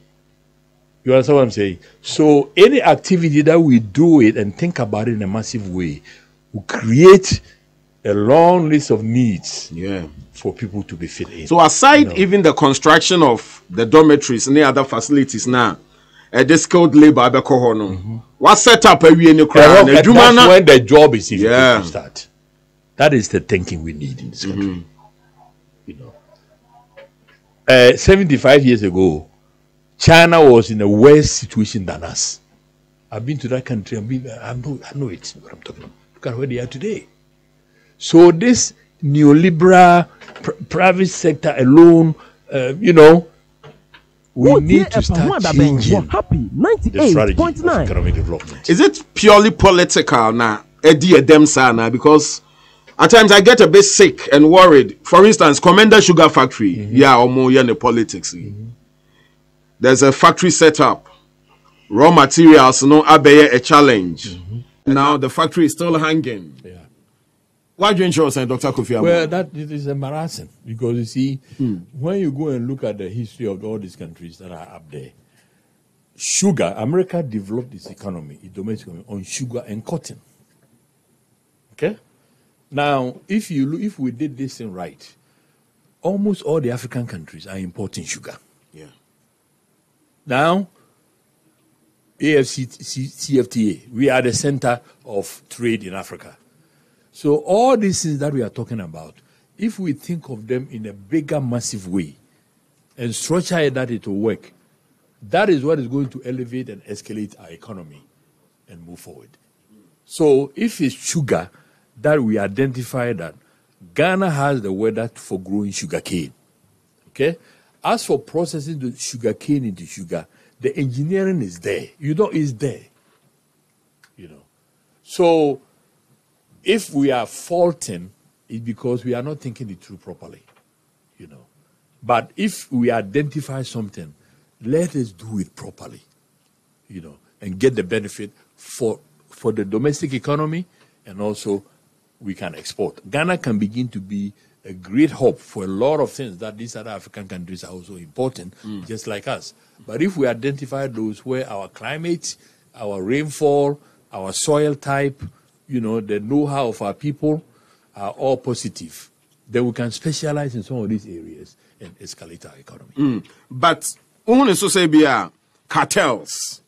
You understand what I'm saying? So any activity that we do it and think about it in a massive way will create a long list of needs for people to be fit in. So aside even the construction of the dormitories and the other facilities now, the skilled labor, what set up a crowd? That's when the job is even to start. That is the thinking we need in this country. 75 years ago, China was in a worse situation than us. I've been to that country. I know it. What I'm talking about. Look at where they are today. So this neoliberal private sector alone, we need to start changing the strategy of economic development. Is it purely political now? Because at times I get a bit sick and worried. For instance, Commander Sugar Factory, the politics. There's a factory set up. Raw materials, a challenge. Now the factory is still hanging. Yeah. Why do you ensure, Dr. Kofi Amoah? Well, that is embarrassing because you see, when you go and look at the history of all these countries that are up there, sugar, America developed its economy, its domestic economy, on sugar and cotton. Okay? Now, if we did this thing right, almost all the African countries are importing sugar. Yeah. Now, CFTA, we are the center of trade in Africa. So all these things that we are talking about, if we think of them in a bigger, massive way and structure it that it will work, that is what is going to elevate and escalate our economy and move forward. So if it's sugar that we identify that Ghana has the weather for growing sugarcane, okay? As for processing the sugarcane into sugar, the engineering is there. It's there. So if we are faulting, it's because we are not thinking it through properly, But if we identify something, let us do it properly, and get the benefit for the domestic economy and also we can export. Ghana can begin to be a great hub for a lot of things that these other African countries are also important, just like us. But if we identify those where our climate, our rainfall, our soil type, the know-how of our people are all positive, then we can specialize in some of these areas and escalate our economy. But when so say cartels,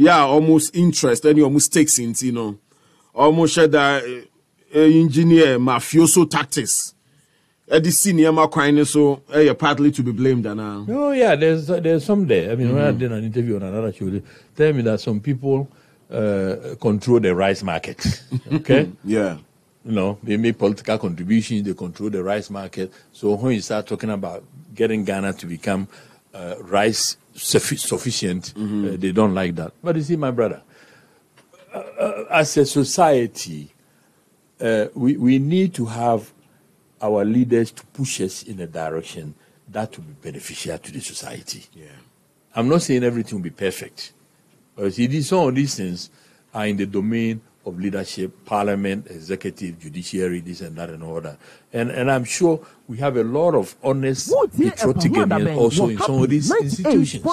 almost interest and almost takes in, almost share that engineer mafioso tactics. This senior so partly to be blamed now. Oh yeah, there's some there. I mean, when I did an interview on another show, they tell me that some people control the rice market. Okay. Yeah. They make political contributions. They control the rice market. So when you start talking about getting Ghana to become rice sufficient, they don't like that. But you see, my brother, as a society, we need to have our leaders to push us in a direction that will be beneficial to the society. Yeah. I'm not saying everything will be perfect. But see, some of these things are in the domain of leadership, parliament, executive, judiciary, this and that and all that. And I'm sure we have a lot of honest, patriotic Ghanaians also in some of these institutions.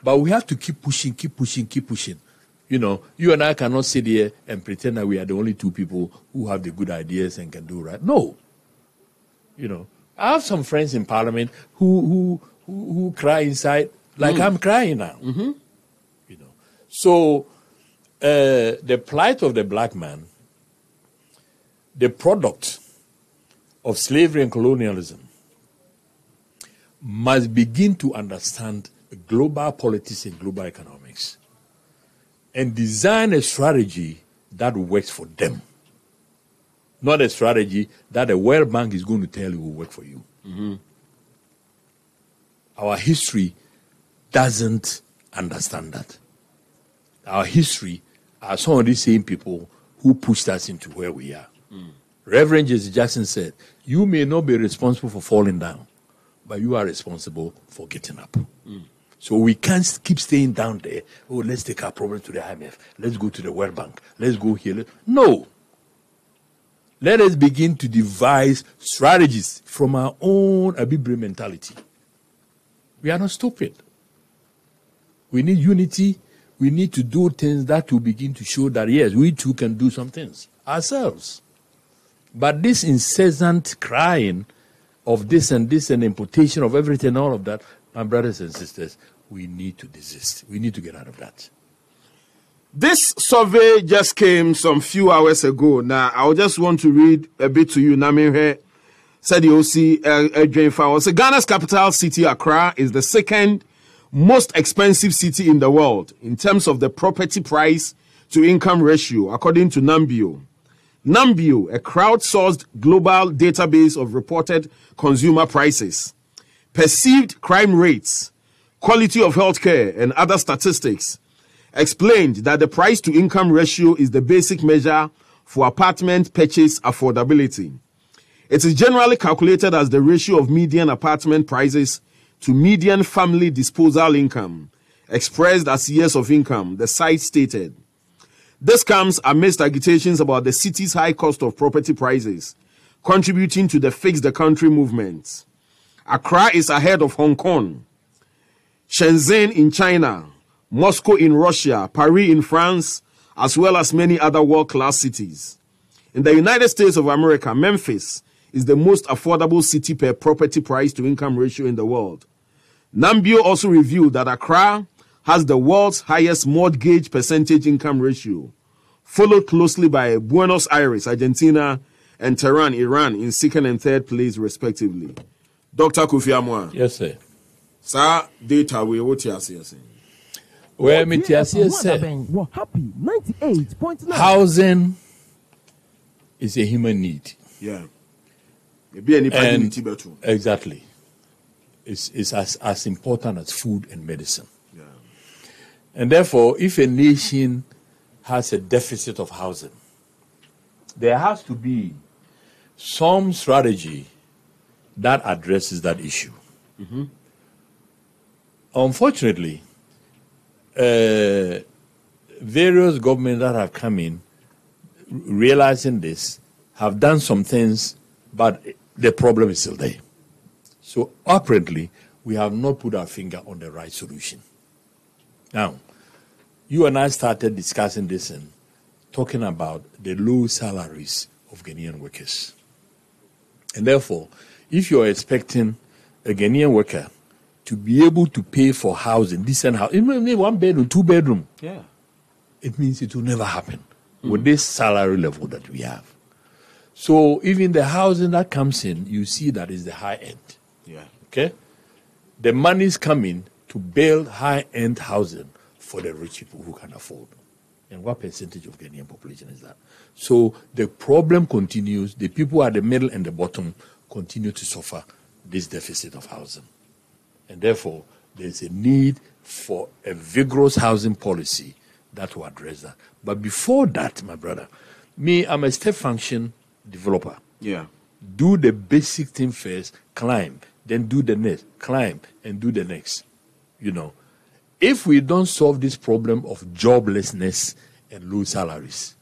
But we have to keep pushing. You and I cannot sit here and pretend that we are the only two people who have the good ideas and can do right. No. I have some friends in parliament who cry inside like I'm crying now. So the plight of the black man, the product of slavery and colonialism, must begin to understand global politics and global economics and design a strategy that works for them. Not a strategy that the World Bank is going to tell you will work for you. Our history doesn't understand that. Our history are some of these same people who pushed us into where we are. Reverend Jesse Jackson said, you may not be responsible for falling down, but you are responsible for getting up. So we can't keep staying down there. Oh, let's take our problem to the IMF. Let's go to the World Bank. Let's go here. No. Let us begin to devise strategies from our own Abibre mentality. We are not stupid. We need unity. We need to do things that will begin to show that, yes, we too can do some things ourselves. But this incessant crying of this and importation of everything, all of that, my brothers and sisters, we need to desist. We need to get out of that. This survey just came some few hours ago. Now, I just want to read a bit to you. Namire said the OC, Ghana's capital city, Accra, is the second most expensive city in the world in terms of the property price to income ratio, according to Nambio. Nambio, a crowdsourced global database of reported consumer prices, perceived crime rates, quality of healthcare, and other statistics, explained that the price to income ratio is the basic measure for apartment purchase affordability. It is generally calculated as the ratio of median apartment prices to median family disposal income, expressed as years of income, the site stated. This comes amidst agitations about the city's high cost of property prices, contributing to the Fix the Country movement. Accra is ahead of Hong Kong, Shenzhen in China, Moscow in Russia, Paris in France, as well as many other world-class cities. In the United States of America, Memphis is the most affordable city per property price to income ratio in the world. Nambio also revealed that Accra has the world's highest mortgage percentage income ratio, followed closely by Buenos Aires, Argentina, and Tehran, Iran, in second and third place, respectively. Dr. Kofi Amoah. Yes, sir. Sir, data we what you are saying. Well, housing is a human need. Yeah. And exactly. It's as important as food and medicine. Yeah. And therefore, if a nation has a deficit of housing, there has to be some strategy that addresses that issue. Mm-hmm. Unfortunately, various governments that have come in, realizing this, have done some things, but the problem is still there. So apparently, we have not put our finger on the right solution. Now, you and I started discussing this and talking about the low salaries of Ghanaian workers. And therefore, if you're expecting a Ghanaian worker to be able to pay for housing, decent house, even 1 bedroom, 2 bedroom, it means it will never happen with this salary level that we have. So even the housing that comes in, you see that is the high end. Yeah. Okay? The money is coming to build high-end housing for the rich people who can afford. And what percentage of Ghanaian population is that? So the problem continues. The people at the middle and the bottom continue to suffer this deficit of housing. And therefore, there's a need for a vigorous housing policy that will address that. But before that, my brother, I'm a step function developer. Yeah. Do the basic thing first, climb, then do the next, climb, and do the next. You know, if we don't solve this problem of joblessness and low salaries,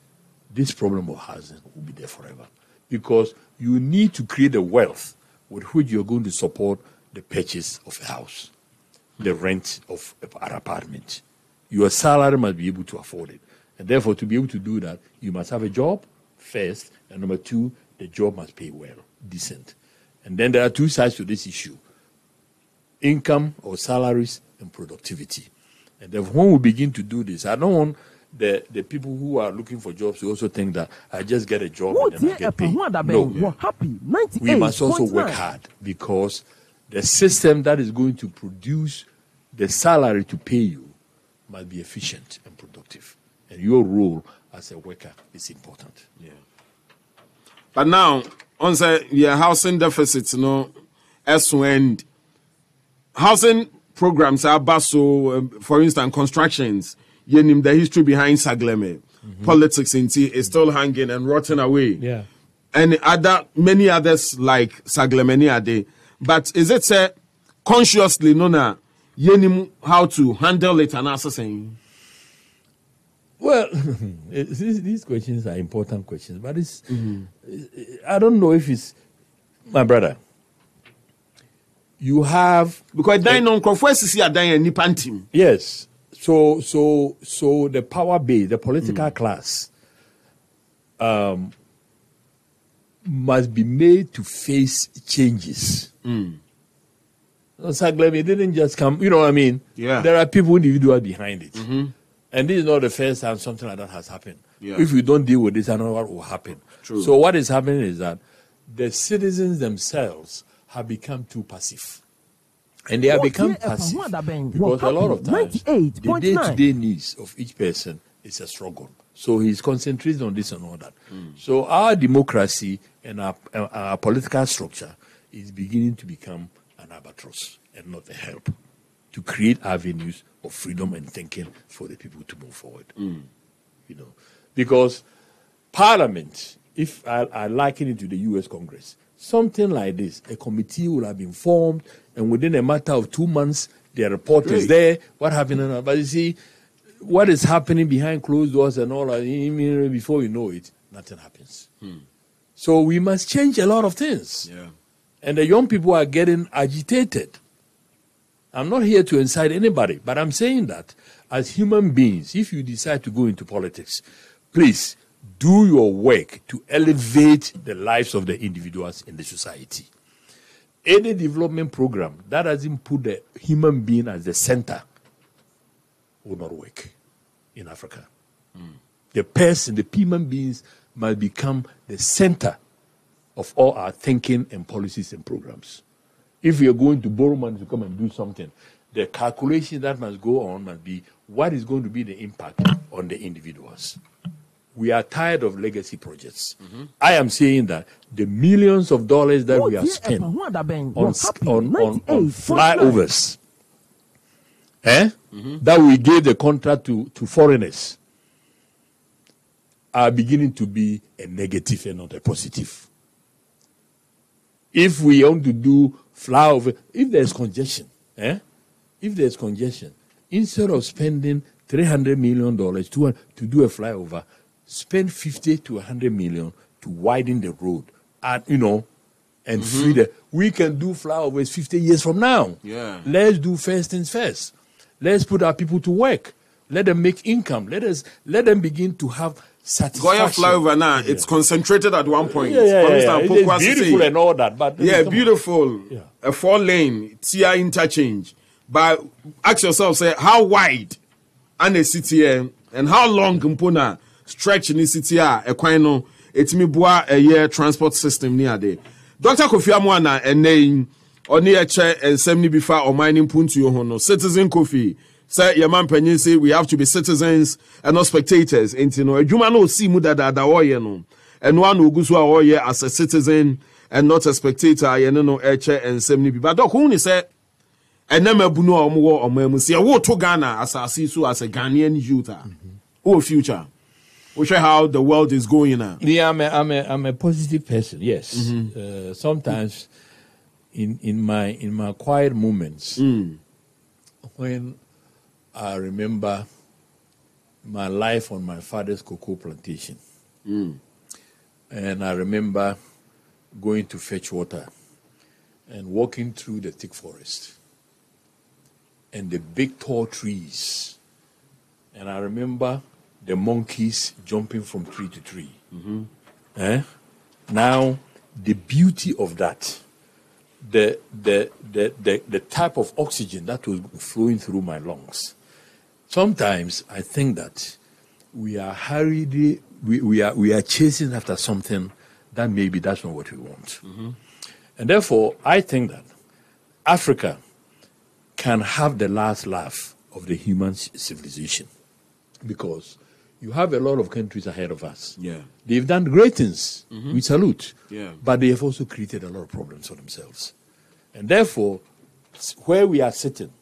this problem of housing will be there forever. Because you need to create a wealth with which you're going to support the purchase of a house, the rent of an apartment. Your salary must be able to afford it. And therefore, to be able to do that, you must have a job first, and number two, the job must pay well, decent. And then there are two sides to this issue: income or salaries and productivity. And then when we begin to do this, I don't want the people who are looking for jobs to also think that I just get a job and then I get paid. No, we must also work hard, because the system that is going to produce the salary to pay you must be efficient and productive. And your role as a worker is important. Yeah. But now, on the housing deficits, as when housing programs are baso, for instance, constructions, the history behind Sagleme, politics is still hanging and rotting away. Yeah. And many others like Sagleme are there. But is it consciously known how to handle it and assessing? Well, these questions are important questions, but it's I don't know if it's my brother. You have because yes. So the power base, the political class, must be made to face changes. Sagleme didn't just come. You know what I mean? Yeah. There are people, individuals behind it. And this is not the first time something like that has happened. Yeah. If we don't deal with this, I don't know what will happen. True. So what is happening is that the citizens themselves have become too passive. And they have become passive because a lot of times the day-to-day needs of each person is a struggle. So he's concentrating on this and all that. So our democracy and our political structure is beginning to become an albatross and not a help to create avenues of freedom and thinking for the people to move forward. Because Parliament, if I liken it to the U.S. Congress, something like this, a committee will have been formed, and within a matter of 2 months, their report is there. What happened? But you see, what is happening behind closed doors and all that, before you know it, nothing happens. So we must change a lot of things. Yeah. And the young people are getting agitated. I'm not here to incite anybody, but I'm saying that as human beings, if you decide to go into politics, please do your work to elevate the lives of the individuals in the society. Any development program that doesn't put the human being as the center will not work in Africa. The person, the human beings must become the center of all our thinking and policies and programs. If we are going to borrow money to come and do something, the calculation that must go on must be what is going to be the impact on the individuals. We are tired of legacy projects. I am saying that the millions of dollars that we have spent on flyovers, that we gave the contract to foreigners, are beginning to be a negative and not a positive. If we want to do flyover, if there's congestion, instead of spending $300 million to do a flyover, spend 50 to 100 million to widen the road, and free the. We can do flyovers 50 years from now. Yeah. Let's do first things first. Let's put our people to work. Let them make income. Let them begin to have satisfaction. Goya flyover now, it's concentrated at one point. Yeah. It's beautiful and all that, but beautiful. Yeah. A 4-lane TI interchange. But ask yourself, say, how wide and a city and how long compona stretch in the city a quino it's me boa a year transport system near there. Dr. Kofi Amoah na name or near chair and 70 before or mining puntu yohono. Citizen Kofi. Say your man penny say we have to be citizens and not spectators. And you know, a Juma no see muda da no. And one who goes as a citizen and not a spectator, you know, and 70 people. But who say and never buno or more or memory. I want to Ghana as I see so as a Ghanaian youth. Oh, future. We show how the world is going now. Yeah, I'm a positive person. Yes. Sometimes in my quiet moments, when I remember my life on my father's cocoa plantation, and I remember going to fetch water and walking through the thick forest and the big tall trees, and I remember the monkeys jumping from tree to tree. Now, the beauty of that, the type of oxygen that was flowing through my lungs. Sometimes I think that we are hurriedly, we are chasing after something that maybe that's not what we want. And therefore, I think that Africa can have the last laugh of the human civilization, because you have a lot of countries ahead of us. Yeah. They've done great things. We salute. Yeah. But they have also created a lot of problems for themselves. And therefore, where we are sitting,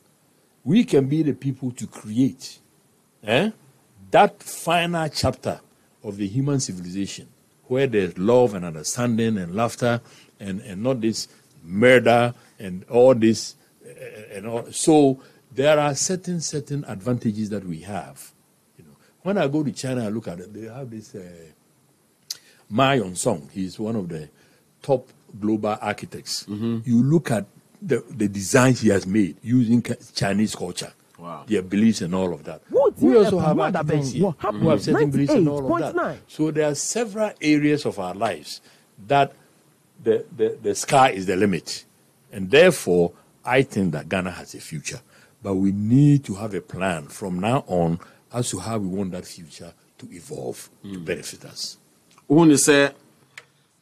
we can be the people to create that final chapter of the human civilization, where there's love and understanding and laughter and not this murder and all this. So there are certain advantages that we have. When I go to China, I look at it, they have this Ma Yong-song. He's one of the top global architects. You look at the designs he has made using Chinese culture, their beliefs and all of that. We also have architects here who have certain beliefs and all of that. So there are several areas of our lives that the sky is the limit. And therefore, I think that Ghana has a future. But we need to have a plan from now on as to how we want that future to evolve to benefit us. When you say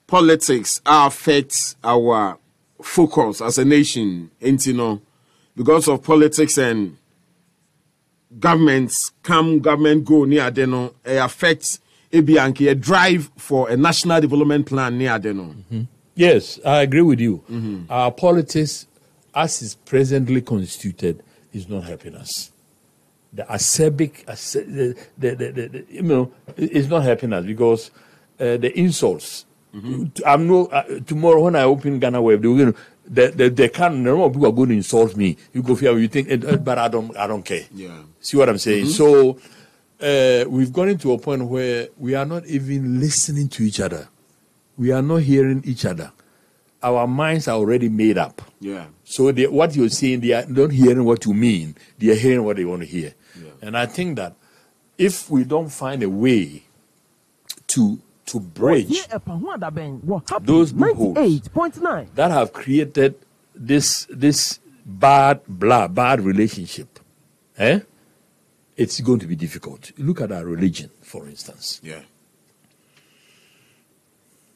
politics affects our focus as a nation, and because of politics and governments come, government go near Adeno, it affects a drive for a national development plan near Adeno. Yes, I agree with you. Our politics, as is presently constituted, is not helping us. The acerbic, it's not helping us because the insults. Tomorrow when I open Ghana Web, they can't. No more people are going to insult me. You go here, you think, but I don't care. Yeah. See what I'm saying? So we've gone into a point where we are not even listening to each other. We are not hearing each other. Our minds are already made up. Yeah. So what you're saying, they are not hearing what you mean. They are hearing what they want to hear. Yeah. And I think that if we don't find a way to bridge those loopholes that have created this bad relationship, it's going to be difficult. Look at our religion, for instance. Yeah.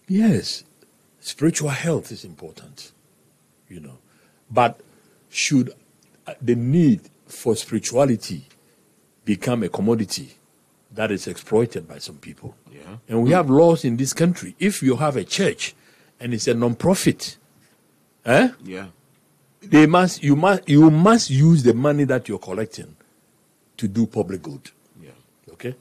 Yes, spiritual health is important, but should the need for spirituality become a commodity that is exploited by some people? Yeah. And we have laws in this country. If you have a church and it's a non-profit, yeah, you must use the money that you're collecting to do public good. Yeah. Okay?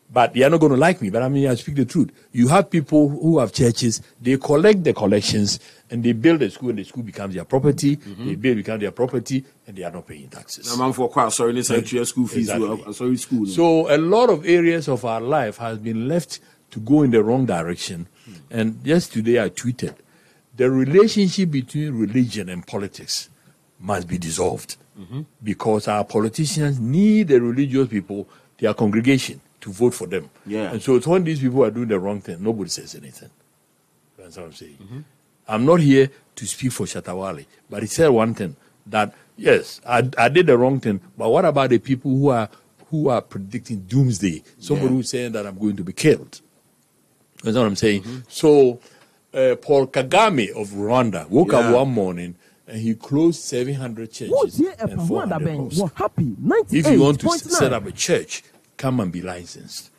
But they are not going to like me. But I mean, I speak the truth. You have people who have churches, they collect the collections and they build a school and the school becomes their property. They become their property and they are not paying taxes. I'm for quite sorry, this school fees. Exactly. Sorry, school. So a lot of areas of our life has been left to go in the wrong direction. And just today I tweeted, the relationship between religion and politics must be dissolved because our politicians need the religious people, their congregation, to vote for them. Yeah. And so it's when these people are doing the wrong thing, nobody says anything. That's what I'm saying. I'm not here to speak for Shatawale, but he said one thing, that yes, I did the wrong thing, but what about the people who are predicting doomsday? Somebody who's saying that I'm going to be killed. That's what I'm saying. So Paul Kagame of Rwanda woke up one morning and he closed 700 churches and 400 mosques. If you want to set up a church, come and be licensed.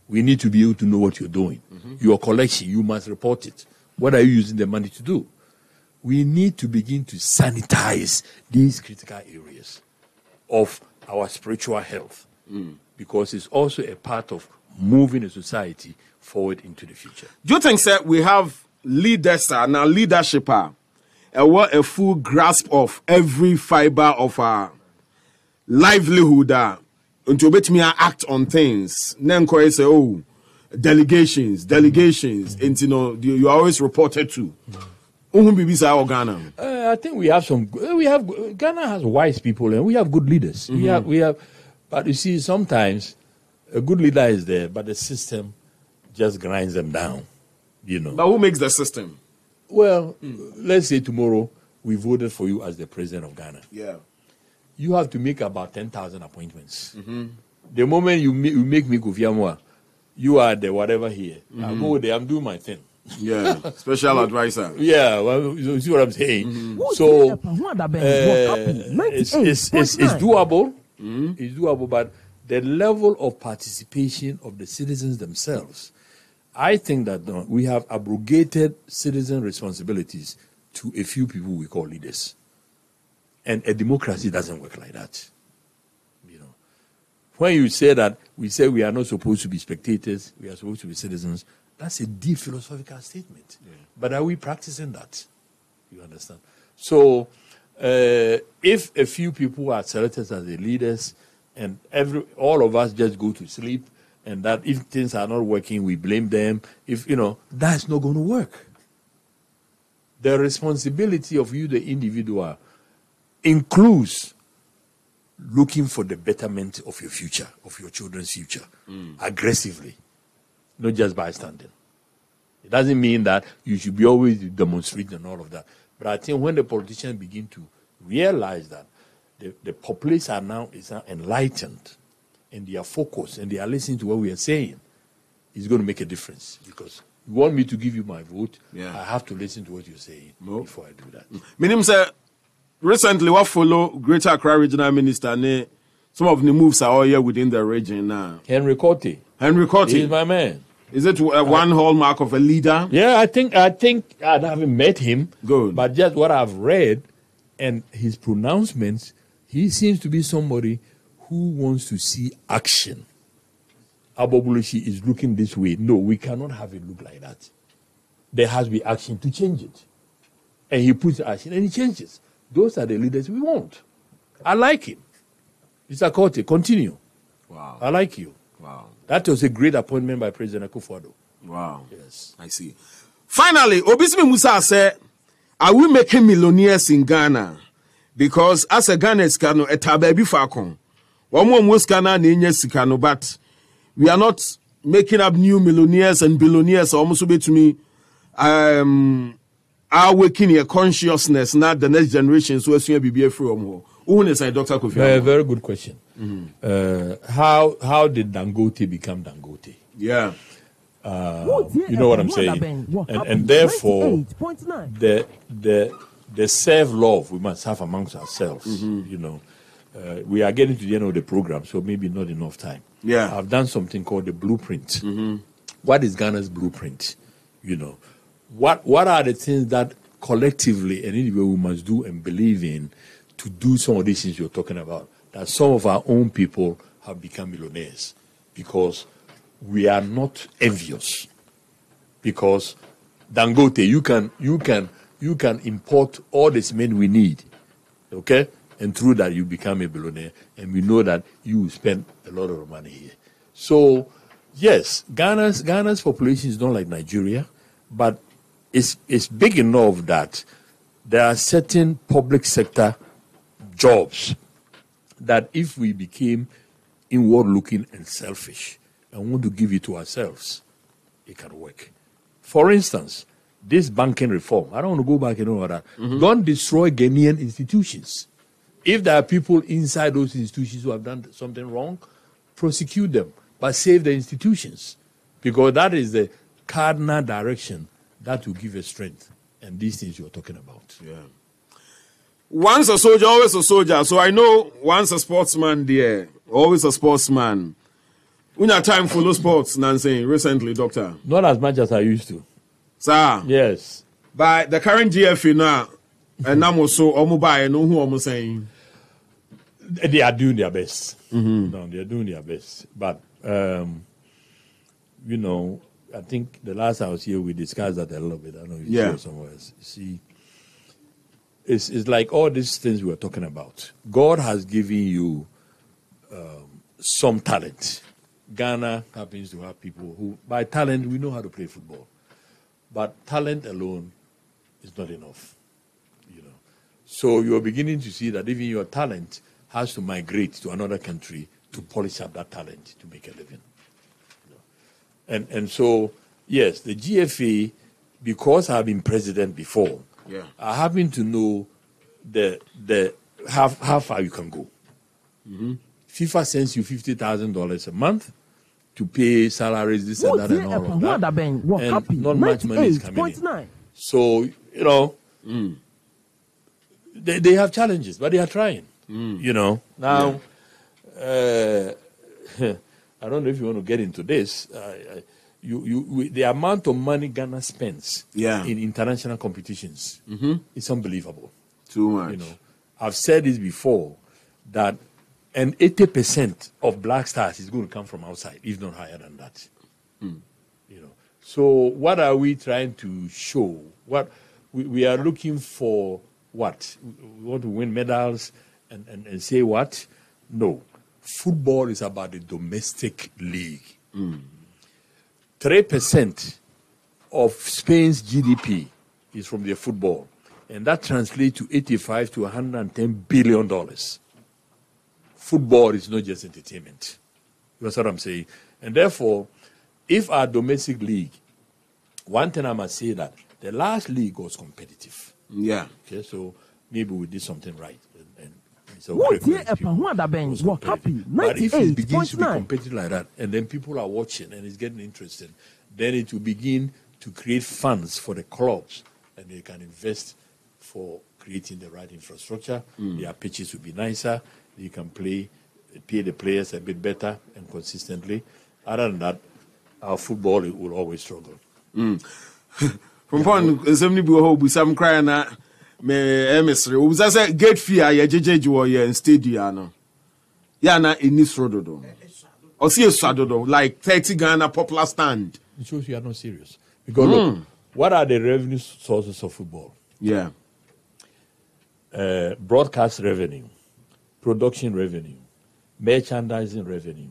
We need to be able to know what you're doing. Your collection, you must report it. What are you using the money to do? We need to begin to sanitize these critical areas of our spiritual health because it's also a part of moving a society forward into the future. Do you think, sir, we have leaders now, leadership a full grasp of every fiber of our livelihood until me act on things? Then say, oh, delegations, and you are always reported to. I think we have Ghana has wise people and we have good leaders. We have, but you see, sometimes a good leader is there, but the system just grinds them down, But who makes the system? Well, let's say tomorrow we voted for you as the president of Ghana. Yeah. You have to make about 10,000 appointments. The moment you make me Kofi Amoah, you are the whatever here. I'll go there, I'm doing my thing. Yeah, special advisor. Yeah, well, you see what I'm saying? So, it's doable. It's doable, but the level of participation of the citizens themselves, I think that we have abrogated citizen responsibilities to a few people we call leaders. And a democracy doesn't work like that. When you say that, we say we are not supposed to be spectators, we are supposed to be citizens, that's a deep philosophical statement. Yeah. But are we practicing that? You understand? So, if a few people are selected as the leaders and all of us just go to sleep, and that if things are not working, we blame them, that's not going to work. The responsibility of you, the individual, includes looking for the betterment of your future, of your children's future, aggressively, not just bystanding. It doesn't mean that you should be always demonstrating and all of that. But I think when the politicians begin to realize that the populace are now enlightened and they are focused and they are listening to what we are saying, it's going to make a difference. Because you want me to give you my vote, I have to listen to what you're saying before I do that. Meaning, sir, recently, what follow Greater Accra Regional Minister, some of the moves are all here within the region now. Henry Cote. He's my man. Is it one hallmark of a leader? Yeah, I think I haven't met him. Good. But just what I've read and his pronouncements, he seems to be somebody who wants to see action. Abobulushi is looking this way. No, we cannot have it look like that. There has to be action to change it. And he puts action and he changes. Those are the leaders we want. I like him. Mr. Cote, continue. Wow. I like you. Wow. That was a great appointment by President Akufo-Addo. Wow. Yes. I see. Finally, Obisimi Musa said, are we making millionaires in Ghana? Because as a Ghanaian, a baby falcon. One more Muskana, Sikano, but we are not making up new millionaires and billionaires. Almost be to me, are waking a consciousness, not the next generation. So, as you be from who is Dr. Kofi Amoah? Very good question. How did Dangote become Dangote? Yeah. You know what I'm saying? And therefore, the self-love we must have amongst ourselves. We are getting to the end of the program, so maybe not enough time. Yeah. I've done something called the blueprint. What is Ghana's blueprint? What are the things that collectively and individually we must do and believe in to do some of these things you're talking about? That some of our own people have become millionaires because we are not envious, because Dangote, you can import all the cement we need, okay, and through that you become a billionaire, and we know that you spend a lot of money here. So yes, Ghana's population is not like Nigeria, but it's big enough that there are certain public sector jobs that if we became inward-looking and selfish and want to give it to ourselves, it can work. For instance, this banking reform, I don't want to go back and all that. Don't destroy Ghanaian institutions. If there are people inside those institutions who have done something wrong, prosecute them, but save the institutions, because that is the cardinal direction that will give us strength. And these things you're talking about. Yeah. Once a soldier, always a soldier. So I know once a sportsman, dear, always a sportsman. When you time for those sports, Nancy, recently, doctor? Not as much as I used to. Sir? Yes. But the current GFA now, and I'm also I know who I'm saying. They are doing their best. No, they are doing their best. But, you know, I think the last I was here, we discussed that a little bit. I don't know if you saw somewhere else. See, it's like all these things we're talking about. God has given you some talent. Ghana happens to have people who, by talent, we know how to play football. But talent alone is not enough, you know. So you're beginning to see that even your talent has to migrate to another country to polish up that talent to make a living. You know? And so, yes, the GFA, because I've been president before, I happen to know the how far you can go. FIFA sends you $50,000 a month to pay salaries, this and that, and all of that. And not much money is coming in. So, you know, they have challenges, but they are trying. You know, now, I don't know if you want to get into this. The amount of money Ghana spends in international competitions is unbelievable. Too much. You know, I've said this before, that and 80% of Black Stars is going to come from outside, if not higher than that. You know, so what are we trying to show? What we are looking for? What we want to win medals and say what? No, football is about the domestic league. 3% of Spain's GDP is from their football, and that translates to $85 to $110 billion. Football is not just entertainment. That's what I'm saying. And therefore, if our domestic league, one thing I must say that the last league was competitive. Yeah. Okay, so maybe we did something right. And so but if it begins to be competitive like that, and then people are watching and it's getting interesting, then it will begin to create funds for the clubs, and they can invest for creating the right infrastructure. Their pitches will be nicer. You can pay the players a bit better and consistently. Other than that, our football will always struggle. From point, somebody will some crying at me, emissary. Was that gate fee? I JJ in stadium. Yeah, na in this road. Or see a shadow like 30 Ghana popular stand. It shows you are not serious. Because look, what are the revenue sources of football? Yeah. Broadcast revenue, production revenue, merchandising revenue,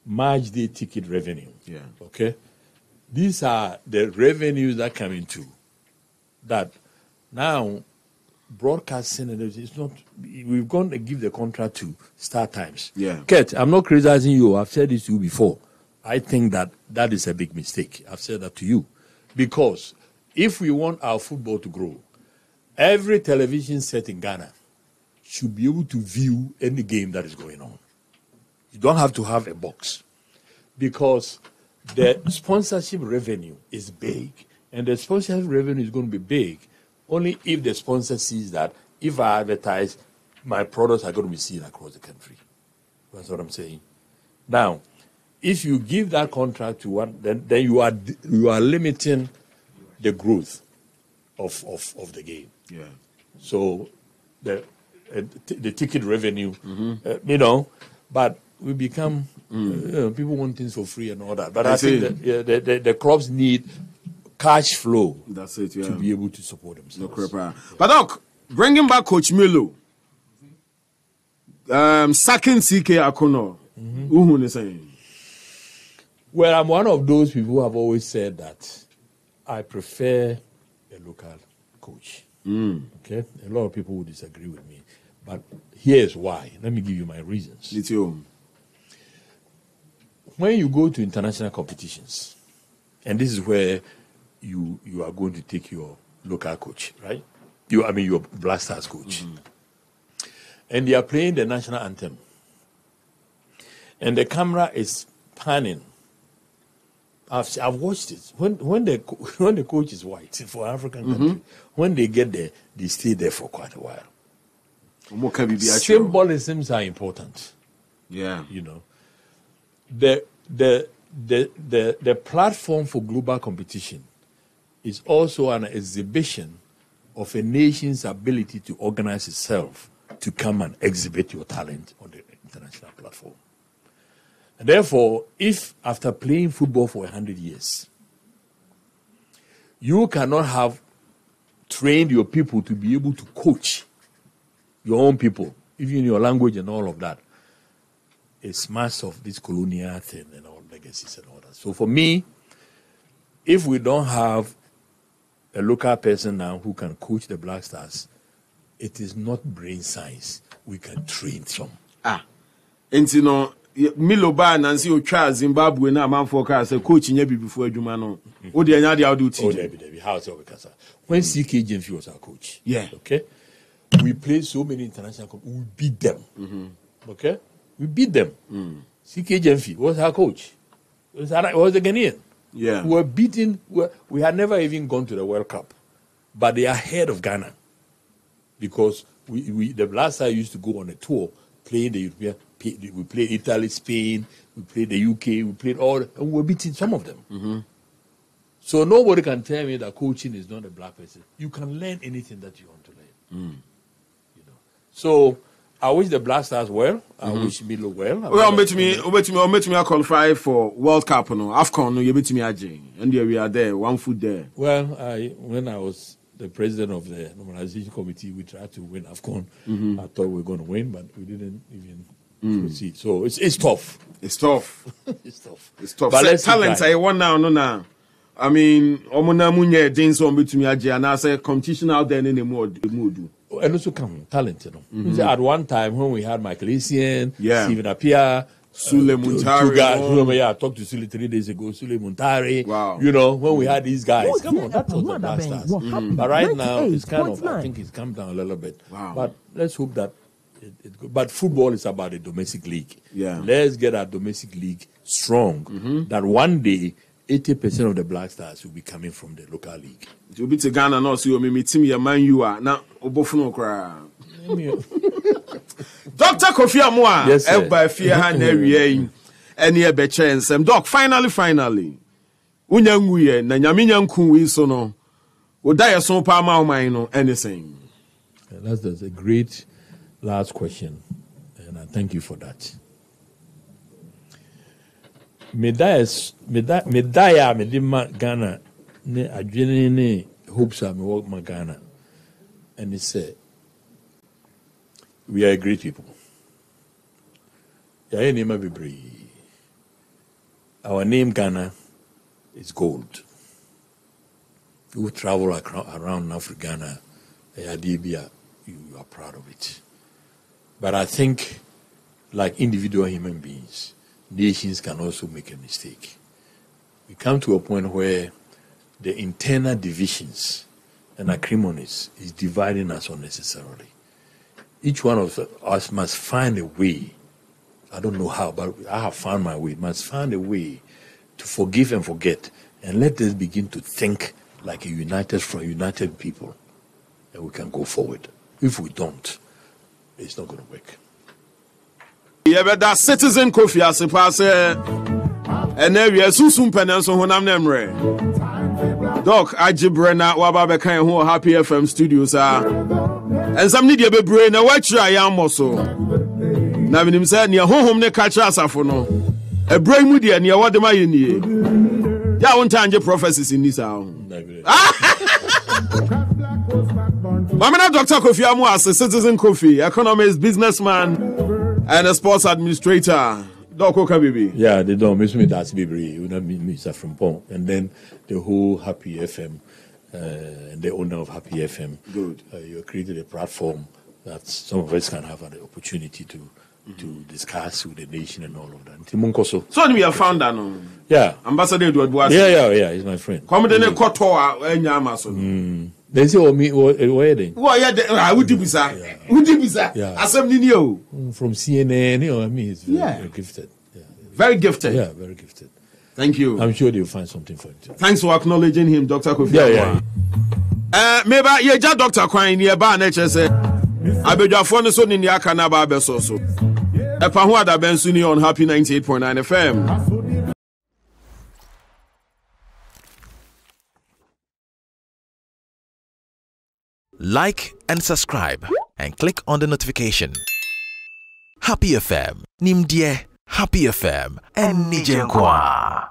match day ticket revenue. Yeah. Okay? These are the revenues that come into that. Now, broadcasting and it's not. We've gone to give the contract to Star Times. Yeah. Kurt, I'm not criticizing you. I've said this to you before. I think that is a big mistake. I've said that to you, because if we want our football to grow, every television set in Ghana should be able to view any game that is going on. You don't have to have a box, because the sponsorship revenue is big, and the sponsorship revenue is going to be big only if the sponsor sees that if I advertise, my products are going to be seen across the country. That's what I'm saying. Now, if you give that contract to one, then you are limiting the growth of the game. Yeah. So the ticket revenue, you know, but we become people want things for free and all that. But I think that the clubs need cash flow. That's it, to be able to support themselves. But Doc, bringing back Coach Milo, sacking CK Akono, who is saying? Well, I'm one of those people who have always said that I prefer a local coach. Okay, a lot of people would disagree with me, but here's why. Let me give you my reasons. It's you. When you go to international competitions, and this is where you are going to take your local coach, right? Your Black Stars coach, and they are playing the national anthem, and the camera is panning. I've watched it. When the coach is white for African country, when they get there, they stay there for quite a while. Symbolisms are important. Yeah, you know, the platform for global competition is also an exhibition of a nation's ability to organize itself to come and exhibit your talent on the international platform. And therefore, if after playing football for 100 years, you cannot have trained your people to be able to coach your own people, even your language and all of that, it's much of this colonial thing and all legacies and all that. So for me, if we don't have a local person now who can coach the Black Stars, it is not brain science. We can train some. And you know, Milo ba Nancy Ocha Zimbabwe na man for car say coach nyabi before adwuma no. O de anya de audio teach. How so because when CK Jenfi was our coach. Yeah. Okay. We played so many international we beat them. Okay? We beat them. CK Jenfi was our coach. It was the Ghanaian. Yeah. We were beaten. We had never even gone to the World Cup. But they are ahead of Ghana. Because the Black Stars used to go on a tour playing the European. We played Italy, Spain, we played the UK, we played all, and we were beating some of them. So nobody can tell me that coaching is not a black person. You can learn anything that you want to learn. You know. So I wish the Black Stars well. I wish Milo well. Well, bet me I qualify for World Cup, no AFCON, no. You bet me again, and we are there, 1 foot there. Well, when I was the president of the normalization committee, we tried to win AFCON. I thought we were going to win, but we didn't even proceed. So it's tough. It's tough. It's tough. It's tough. But let's talent I want now. I mean, omuna munye things on between aje and I say competition out there in the mood. And also come talent, you know. At one time when we had Michael Essien, Stephen Appiah, Sule Muntari. I talked to Sule 3 days ago. Sule Muntari. Wow. You know, when we had these guys, come on, that was the Black Stars. But right now, it's kind of, I think it's come down a little bit. Wow. But let's hope that but football is about a domestic league. Yeah. Let's get our domestic league strong. That one day, 80% of the Black Stars will be coming from the local league. You be to Ghana now, so you team your man you are now. Obofuno kra. Dr. Kofi Amoah. Yes, sir. By fear and any a chance. Doc, finally. Unyanguye na nyaminya nkunwi so no. Odaya so pa ma no anything. That's a great last question, and I thank you for that. Medaya Ghana ne adwene ne hopes am work ma Ghana, and it said we are a great people. Our name Ghana is gold. You travel around Africa, you are proud of it. But I think, like individual human beings, nations can also make a mistake. We come to a point where the internal divisions and acrimonies is dividing us unnecessarily. Each one of us must find a way. I don't know how, but I have found my way. Must find a way to forgive and forget, and let us begin to think like a united people, and we can go forward. If we don't, it's not going to work. Yeah, but that citizen Kofi Amoah and then we are soon penance on Honam Nemre. Doc, Ajibrena, Wababa who Happy FM studios are. And some need to be brain, and what I am also. Na minim say ne honhom ne ka kira asafo no. Ebrai mu de ne wode ma yenie. Ya won tanje prophecies in this hour. Mamina Dr. Kofi Amoah, a citizen Kofi, economist, businessman, and a sports administrator. Doko Kabibi. Yeah, they don't miss me. That's Bibri. You know, Mr. Frimpong, and then the whole Happy FM, the owner of Happy FM. Good. You created a platform that some of us can have an opportunity to discuss with the nation and all of that. Timunkoso. So you are founder, no? Yeah. Ambassador Edward Boas. Yeah. He's my friend. Come then Kotoa Enyamaso. They say, "Oh, me, wedding." Who are Would you be sir? Yeah. Assembly Nio. From CNN, you know, I mean, he's very gifted. Yeah. Very gifted. Yeah, very gifted. Thank you. I'm sure they'll find something for him too. Thanks for acknowledging him, Dr. Kofi Amoah. Maybe you just Dr. Kwame nearby nature say, I beg your phone so in Yakana Babe so. Epahuada Daben Suni on Happy 98.9 FM. Like and subscribe and click on the notification. Happy FM, Nimdie, Happy FM, and Nijenkwa.